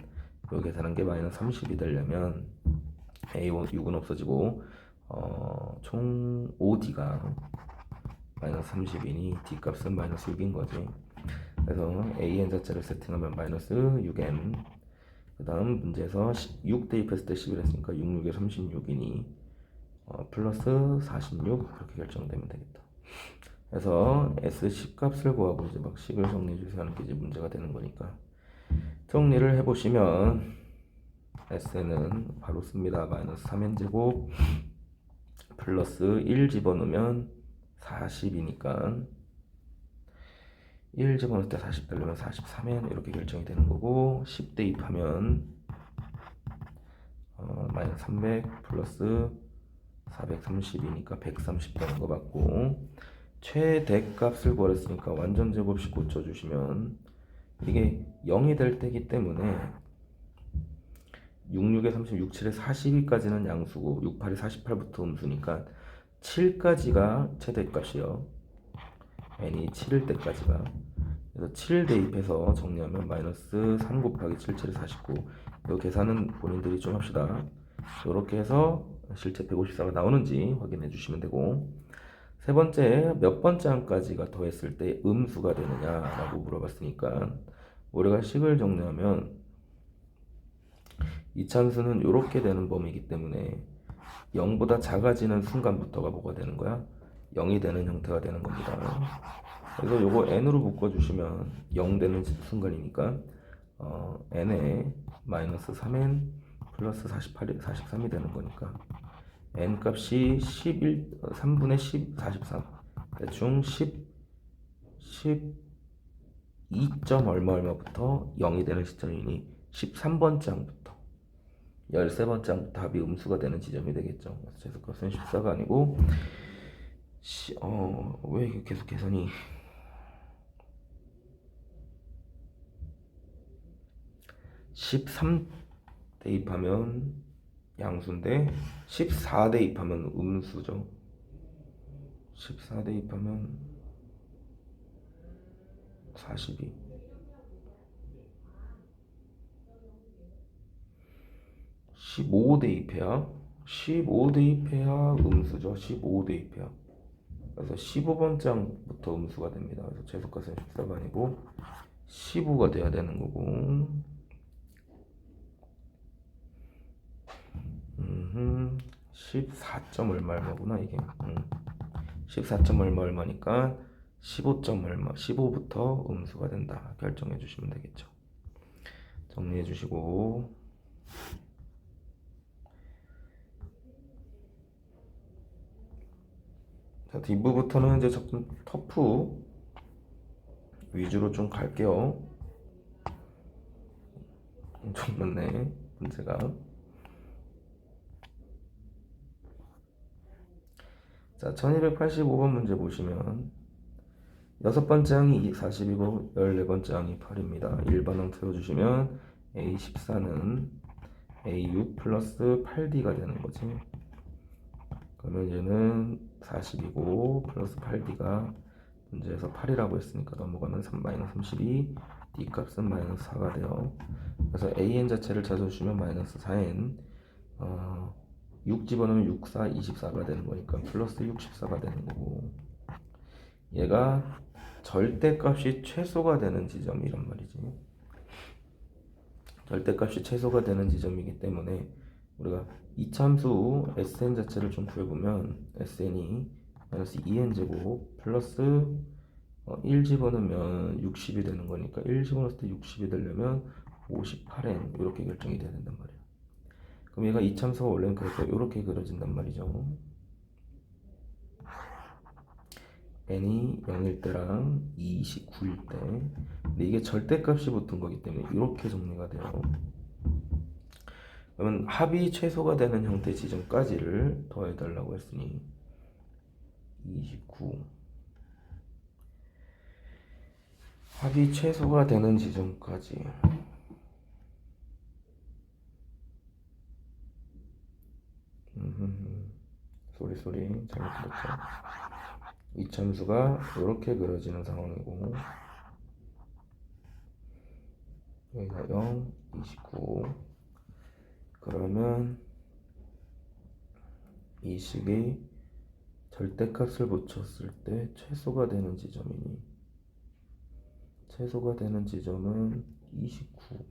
여기 계산한 게 마이너스 30이 되려면 A6은 없어지고 총 5D가 마이너스 30이니 D 값은 마이너스 6인 거지. 그래서 an 자체를 세팅하면 마이너스 6n. 그 다음 문제에서 6 대입했을 때 11 했으니까 6, 6에 36이니 플러스 46 그렇게 결정되면 되겠다. 그래서 S 10값을 구하고 이제 막 식을 정리해 주세요 하는 게 이제 문제가 되는 거니까 정리를 해보시면 S는 바로 씁니다. 마이너스 3n제곱 플러스 1 집어넣으면 40이니까 1 집어넣을 때 40 빼려면 43n 이렇게 결정이 되는 거고 10 대입하면 마이너스 300 플러스 430이니까 130 되는 거 맞고 최대값을 구하랬으니까 완전 제곱식 고쳐주시면 이게 0이 될 때기 때문에 66에 36, 7에 42까지는 양수고 68에 48부터 음수니까 7까지가 최대값이요. n이 7일 때까지가. 그래서 7 대입해서 정리하면 마이너스 3 곱하기 7, 7에 49. 이 계산은 본인들이 좀 합시다. 이렇게 해서 실제 154가 나오는지 확인해 주시면 되고 세 번째 몇 번째 항까지가 더했을 때 음수가 되느냐라고 물어봤으니까 우리가 식을 정리하면 이차함수는 이렇게 되는 범위이기 때문에 0보다 작아지는 순간부터가 뭐가 되는 거야? 0이 되는 형태가 되는 겁니다. 그래서 요거 n으로 묶어주시면 0 되는 순간이니까 n에 마이너스 3n 플러스 43이 되는 거니까 n 값이 3분의 10, 43 대충 12점 얼마부터 0이 되는 시점이니 13번째 항부터 13번째 항부터 합이 음수가 되는 지점이 되겠죠. 그래서 제수값은 14가 아니고 왜 이게 계속 계산이 13 대입하면 양수인데 14 대입하면 음수죠. 14 대입하면 42. 15 대입해야 15 대입해야 음수죠. 15 대입해야. 그래서 15번째 항부터 음수가 됩니다. 그래서 제수값은 14가 아니고 15가 돼야 되는 거고 14점 얼마구나 이게 14점 얼마니까 15점 얼마 15부터 음수가 된다 결정해 주시면 되겠죠. 정리해 주시고 자 뒷부부터는 이제 조금 터프 위주로 좀 갈게요. 엄청 많네 문제가. 자 1285번 문제 보시면 여섯 번째 항이 40이고 14번째 항이 8입니다. 1번항 틀어주시면 A14는 A6 플러스 8D가 되는 거지. 그러면 얘는 40이고 플러스 8D가 문제에서 8이라고 했으니까 넘어가면 3-32 D 값은 마이너스 4가 돼요. 그래서 AN 자체를 찾아주시면 마이너스 4N 6 집어넣으면 6, 4, 24가 되는 거니까 플러스 64가 되는 거고 얘가 절대값이 최소가 되는 지점이란 말이지. 절대값이 최소가 되는 지점이기 때문에 우리가 이차함수 Sn 자체를 좀 구해보면 Sn이 마이너스 2n제곱 플러스 1 집어넣으면 60이 되는 거니까 1 집어넣을 때 60이 되려면 58n 이렇게 결정이 돼야 된단 말이야. 그럼 얘가 이차함수가 원래는 그래서 이렇게 그려진단 말이죠. n이 0일 때랑 29일 때. 근데 이게 절대값이 붙은 거기 때문에 이렇게 정리가 돼요. 그러면 합이 최소가 되는 형태 지점까지를 더해달라고 했으니 29 합이 최소가 되는 지점까지 소리 잘못 들었죠. 이참수가 이렇게 그려지는 상황이고 여기가 0, 29 그러면 이 식이 절대값을 붙였을 때 최소가 되는 지점이니 최소가 되는 지점은 29.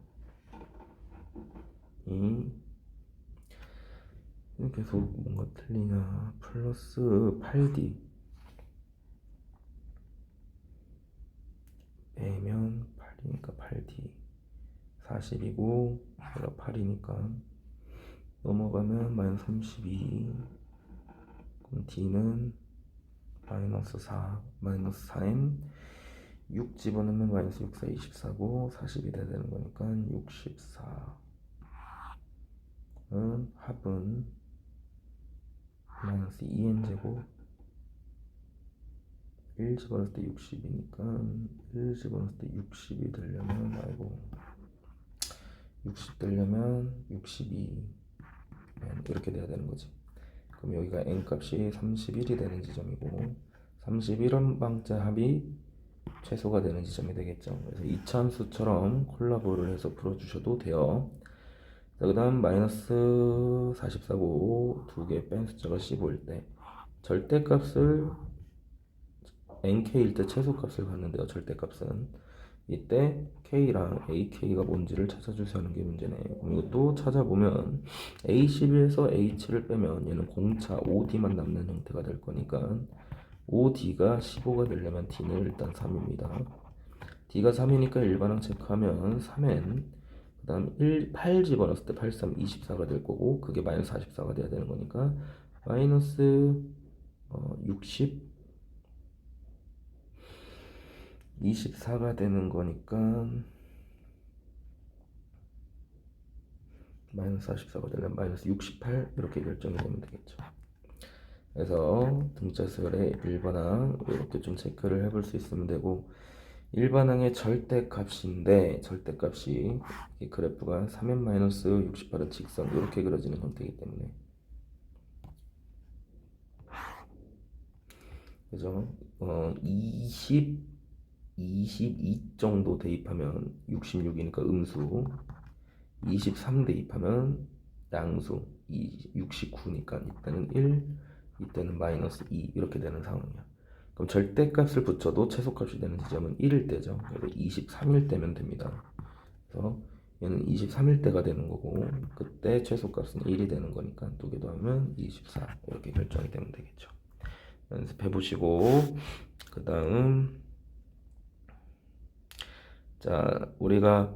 계속 뭔가 틀리냐. 플러스 8D 빼면 8이니까 8D 40이고 얘가 8이니까 넘어가면 마이너스 32. 그럼 D는 마이너스 4 마이너스 4M 6 집어넣으면 마이너스 6, 4, 24고 40이 돼야 되는 거니까 64. 합은 마이너스 2n제곱 1 집어넣을 때 60이니까 1 집어넣을 때 60이 되려면 60 되려면 62 이렇게 돼야 되는 거지. 그럼 여기가 n값이 31이 되는 지점이고 31원방째 합이 최소가 되는 지점이 되겠죠. 그래서 이차함수처럼 콜라보를 해서 풀어주셔도 돼요. 그 다음 마이너스 44고 두 개 뺀 숫자가 15일 때 절대값을 nk일 때 최소값을 갖는데요. 절대값은 이때 k랑 ak가 뭔지를 찾아주세요 하는 게 문제네. 그럼 이것도 찾아보면 a11에서 a7을 빼면 얘는 공차 5d만 남는 형태가 될 거니까 5d가 15가 되려면 d는 일단 3입니다. d가 3이니까 일반항 체크하면 3n 그 다음 8 집어넣었을 때 8, 3, 24가 될 거고 그게 마이너스 44가 돼야 되는 거니까 마이너스 60 24가 되는 거니까 마이너스 44가 되려면 마이너스 68 이렇게 결정이 되면 되겠죠. 그래서 등차수열의 일반항 이렇게 좀 체크를 해볼 수 있으면 되고 일반항의 절대값인데 절대값이 이 그래프가 3n 마이너스 68은 직선 이렇게 그려지는 형태이기 때문에 그죠? 22 정도 대입하면 66이니까 음수 23 대입하면 양수 69니까 이때는 1 이때는 마이너스 2 이렇게 되는 상황이야. 그럼 절대값을 붙여도 최소값이 되는 지점은 1일 때죠. 그래서 23일 때면 됩니다. 그래서 얘는 23일 때가 되는 거고 그때 최소값은 1이 되는 거니까 두 개 더하면 24 이렇게 결정이 되면 되겠죠. 연습해 보시고 그 다음 자 우리가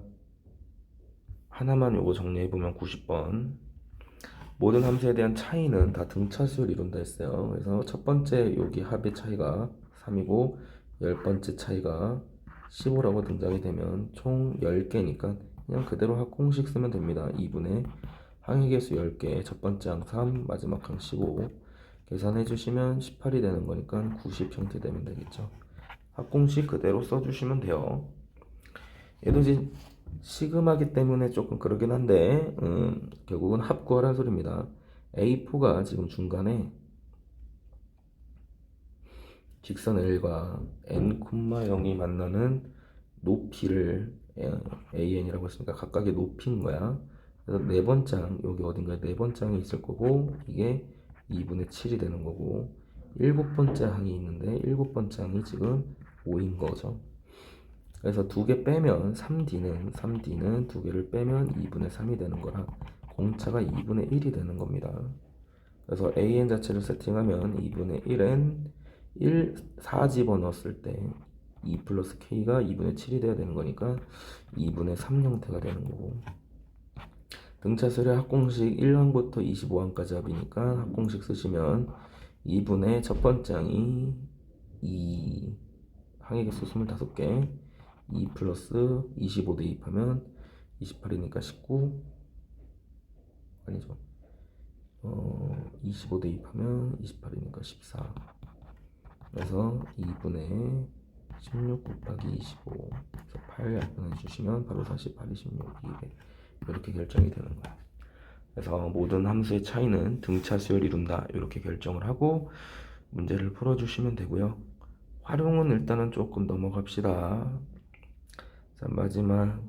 하나만 요거 정리해보면 90번 모든 함수에 대한 차이는 다 등차수를 이룬다 했어요. 그래서 첫 번째 여기 합의 차이가 3이고 10번째 차이가 15라고 등장이 되면 총 10개니까 그냥 그대로 합공식 쓰면 됩니다. 2분의 항의계수 10개 첫 번째 항 3 마지막 항 15 계산해 주시면 18이 되는 거니까 90 형태 되면 되겠죠. 합공식 그대로 써주시면 돼요. 얘도 이제 시그마기 때문에 조금 그러긴 한데 결국은 합구하라는 소리입니다. A4가 지금 중간에 직선 L과 n,0이 만나는 높이를 AN이라고 했으니까 각각의 높이인 거야. 그래서 네 번째 항 여기 어딘가에 네 번째 항이 있을 거고 이게 2분의 7이 되는 거고 일곱 번째 항이 있는데 일곱 번째 항이 지금 5인 거죠. 그래서 두 개 빼면 3D는 두 개를 빼면 2분의 3이 되는 거라 공차가 2분의 1이 되는 겁니다. 그래서 AN 자체를 세팅하면 2분의 1N 4 집어넣었을 때 2 플러스 K가 2분의 7이 돼야 되는 거니까 2분의 3 형태가 되는 거고 등차수열의 합공식 1항부터 25항까지 합이니까 합공식 쓰시면 2분의 첫 번째 항이 2 항의 개수 25개 2 플러스 25 대입하면 28이니까 19 아니죠 25 대입하면 28이니까 14 그래서 2분의 16 곱하기 25 그래서 8 약분해 주시면 바로 48, 26, 200 이렇게 결정이 되는 거예요. 그래서 모든 함수의 차이는 등차수열을 이룬다 이렇게 결정을 하고 문제를 풀어주시면 되고요. 활용은 일단은 조금 넘어갑시다. 자, 마지막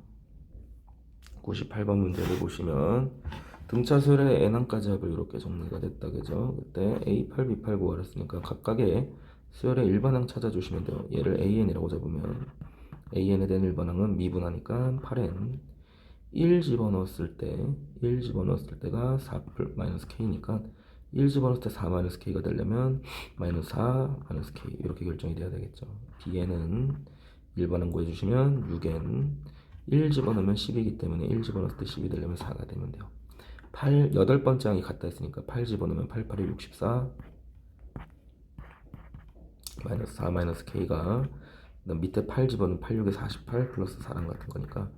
98번 문제를 보시면 등차수열의 n항까지 합을 이렇게 정리가 됐다 그죠? 그때 A8, B8 구하랬으니까 각각의 수열의 일반항 찾아주시면 돼요. 얘를 AN이라고 잡으면 AN에 대한 일반항은 미분하니까 8n 1 집어넣었을 때가 4 마이너스 K니까 1 집어넣을 때 4 마이너스 K가 되려면 마이너스 4 마이너스 K 이렇게 결정이 돼야 되겠죠. Bn은 일반항 구해주시면 6n 1 집어넣으면 10이기 때문에 1 집어넣을 때 10이 되려면 4가 되면 돼요. 8번째 항이 같다 했으니까 8 집어넣으면 8, 8이 64 마이너스 4 마이너스 K가 그다음 밑에 8 집어넣으면 8, 6에 48 플러스 4랑 같은 거니까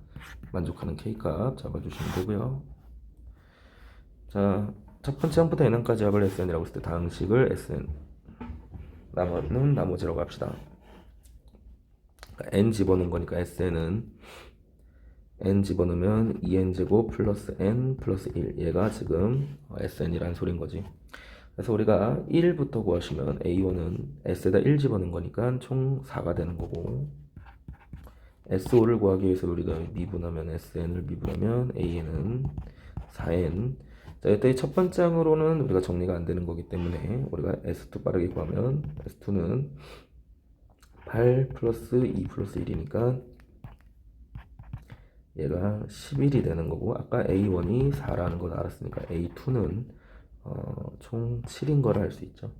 만족하는 K값 잡아주시면 되고요. 자, 첫 번째 항부터 n까지 합을 SN이라고 했을 때 다음 식을 SN 나머지는 나머지라고 합시다. 그러니까 n 집어넣은 거니까 SN은 n 집어넣으면 2n제곱 플러스 n 플러스 1 얘가 지금 SN이란 소린 거지. 그래서 우리가 1부터 구하시면 A1은 S에다 1 집어넣은 거니까 총 4가 되는 거고 S5를 구하기 위해서 우리가 미분하면 SN을 미분하면 AN은 4N. 자, 이때 첫 번째 항으로는 우리가 정리가 안 되는 거기 때문에 우리가 S2 빠르게 구하면 S2는 8 플러스 2 플러스 1이니까 얘가 11이 되는 거고 아까 A1이 4라는 걸 알았으니까 A2는 총 7인 걸 알 수 있죠.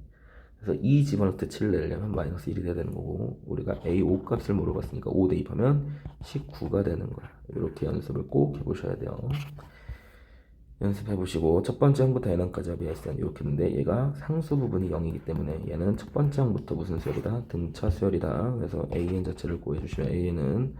그래서 2 집어넣을 때 7 내려면 마이너스 1이 돼야 되는 거고 우리가 A5 값을 물어봤으니까 5 대입하면 19가 되는 거야. 이렇게 연습을 꼭 해보셔야 돼요. 연습해보시고 첫 번째 항부터 n항까지 합의 SN 이렇게 했는데 얘가 상수 부분이 0이기 때문에 얘는 첫 번째 항부터 무슨 수열이다? 등차 수열이다. 그래서 AN 자체를 구해주시면 AN은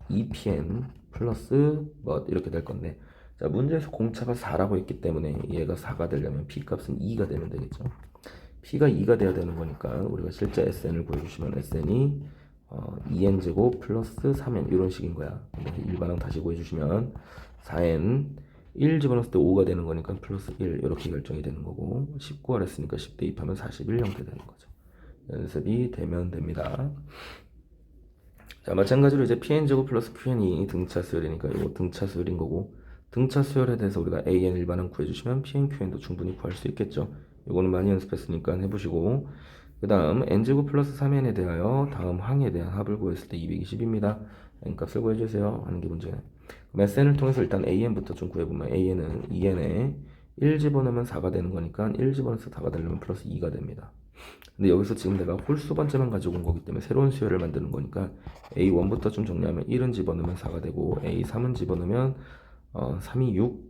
2PN 플러스 뭐 이렇게 될 건데 자 문제에서 공차가 4라고 했기 때문에 얘가 4가 되려면 P값은 2가 되면 되겠죠. P가 2가 돼야 되는 거니까 우리가 실제 SN을 구해주시면 SN이 2n제곱 플러스 3n 이런 식인 거야. 근데 일반항 다시 구해주시면 4n 1 집어넣을 때 5가 되는 거니까 플러스 1 이렇게 결정이 되는 거고 19를 했으니까 10 대입하면 41 형태 되는 거죠. 연습이 되면 됩니다. 자 마찬가지로 이제 PN제곱 플러스 QN이 등차 수열이니까 이거 등차 수열인 거고 등차 수열에 대해서 우리가 AN 일반항 구해주시면 PN, QN도 충분히 구할 수 있겠죠. 이거는 많이 연습했으니까 해보시고 그 다음 n제곱 플러스 3n에 대하여 다음 항에 대한 합을 구했을 때 220입니다. n값을 구해주세요 하는 게 문제네. 그럼 SN을 통해서 일단 AN부터 좀 구해보면 AN은 2n에 1 집어넣으면 4가 되는 거니까 1 집어넣어서 4가 되려면 플러스 2가 됩니다. 근데 여기서 지금 내가 홀수 번째만 가지고 온 거기 때문에 새로운 수열을 만드는 거니까 A1부터 좀 정리하면 1은 집어넣으면 4가 되고 A3은 집어넣으면 3이 6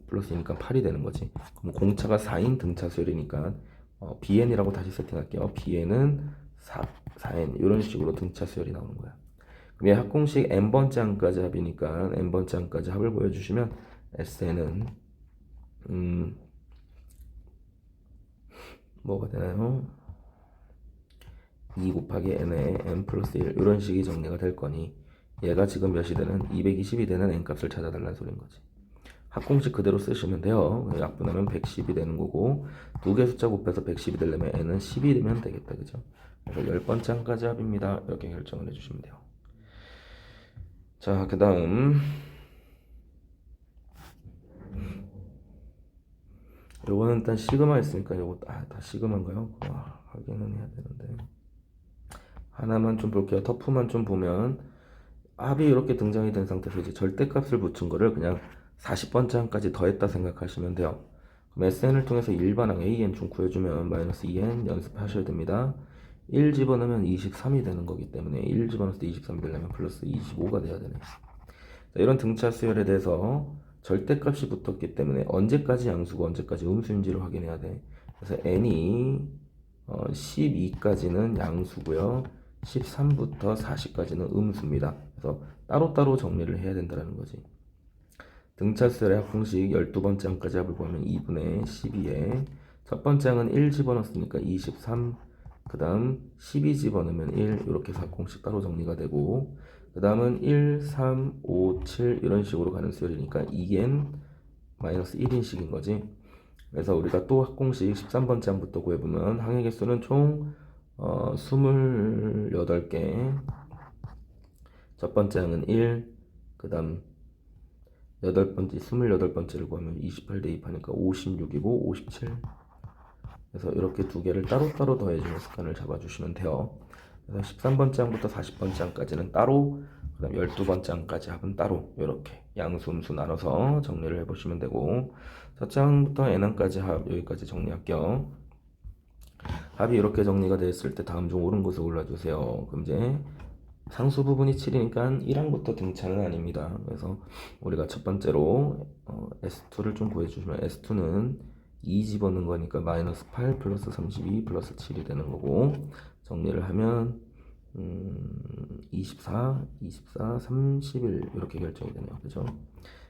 플러스니까 8이 되는 거지. 그럼 공차가 4인 등차 수열이니까 BN이라고 다시 세팅할게요. BN은 4N 이런 식으로 등차 수열이 나오는 거야. 그럼 얘 합공식 n번째 항까지 합이니까 n번째 항까지 합을 보여주시면 SN은 뭐가 되나요? 2 곱하기 n에 n 플러스 1 이런 식이 정리가 될 거니 얘가 지금 몇이 되는 220이 되는 n값을 찾아달라는 소린 거지. 합공식 그대로 쓰시면 돼요. 약분하면 110이 되는 거고 두 개 숫자 곱해서 110이 되려면 n은 10이 되면 되겠다. 그죠? 그래서 10번째 항까지 합입니다. 이렇게 결정을 해주시면 돼요. 자, 그 다음 요거는 일단 시그마 있으니까 요거 다 시그마인가요? 확인은 해야 되는데 하나만 좀 볼게요. 터프만 좀 보면 합이 이렇게 등장이 된 상태에서 이제 절대값을 붙인 거를 그냥 40번째 항까지 더했다 생각하시면 돼요. 그럼 SN을 통해서 일반항 AN 중 구해주면 마이너스 2N 연습하셔야 됩니다. 1 집어넣으면 23이 되는 거기 때문에 1 집어넣을 때 23이 되려면 플러스 25가 돼야 되네. 자, 이런 등차 수열에 대해서 절대값이 붙었기 때문에 언제까지 양수고 언제까지 음수인지를 확인해야 돼. 그래서 n이 12까지는 양수고요. 13부터 40까지는 음수입니다. 그래서 따로따로 정리를 해야 된다는 거지. 등차 수열의 합공식 12번째 항까지 합을 보면 2분의 12에 첫 번째 항은 1 집어넣었으니까 23, 그 다음 12 집어넣으면 1 이렇게 해서 합공식 따로 정리가 되고 그 다음은 1, 3, 5, 7 이런 식으로 가는 수열이니까 2n 마이너스 1인 식인 거지. 그래서 우리가 또 합공식 13번째 항부터 구해보면 항의 개수는 총 28개. 첫 번째 항은 1, 그 다음 28번째를 구하면 28 대입하니까 56이고 57. 그래서 이렇게 두 개를 따로따로 더해주는 습관을 잡아주시면 돼요. 그래서 13번째 항부터 40번째 항까지는 따로, 그 다음 12번째 항까지 합은 따로, 이렇게 양수, 음수 나눠서 정리를 해보시면 되고, 첫째 항부터 n항까지 합, 여기까지 정리할게요. 합이 이렇게 정리가 됐을 때 다음 중 옳은 것을 골라주세요. 그럼 이제 상수 부분이 7이니까 1항부터 등차는 아닙니다. 그래서 우리가 첫 번째로 S2를 좀 구해주시면, S2는 2 집어넣은 거니까 마이너스 8 플러스 32 플러스 7이 되는 거고, 정리를 하면 24, 31 이렇게 결정이 되네요. 그죠?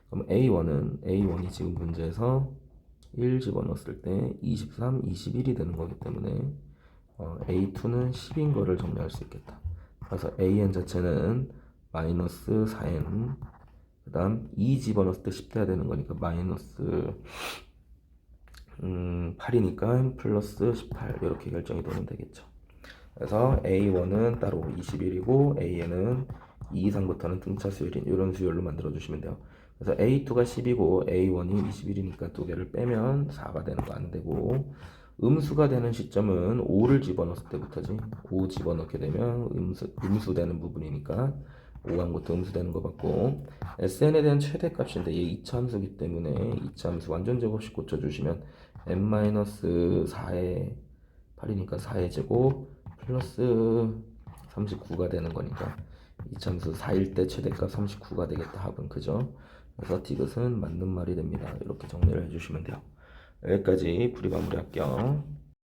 그럼 A1이 지금 문제에서 1 집어넣었을 때 23, 21이 되는 거기 때문에 A2는 10인 거를 정리할 수 있겠다. 그래서 AN 자체는 마이너스 4N, 그 다음 2 집어넣었을 때 10 돼야 되는 거니까 마이너스 8이니까 플러스 18 이렇게 결정이 되면 되겠죠. 그래서 A1은 따로 21이고 AN은 2 이상부터는 등차 수열인 이런 수열로 만들어 주시면 돼요. 그래서 A2가 10이고 A1이 21이니까 두 개를 빼면 4가 되는 거 안 되고, 음수가 되는 시점은 5를 집어넣었을 때부터지. 5 집어넣게 되면 음수 되는 부분이니까 5항부터 음수 되는 거 받고, SN에 대한 최대값인데 얘 2차 함수기 때문에 2차 함수 완전 제곱식 고쳐주시면 n-4의 8이니까 4의 제곱 플러스 39가 되는 거니까 이참수 4일 때 최대값 39가 되겠다. 합은 그죠? 그래서 디귿은 맞는 말이 됩니다. 이렇게 정리를 해주시면 돼요. 여기까지 풀이 마무리할게요.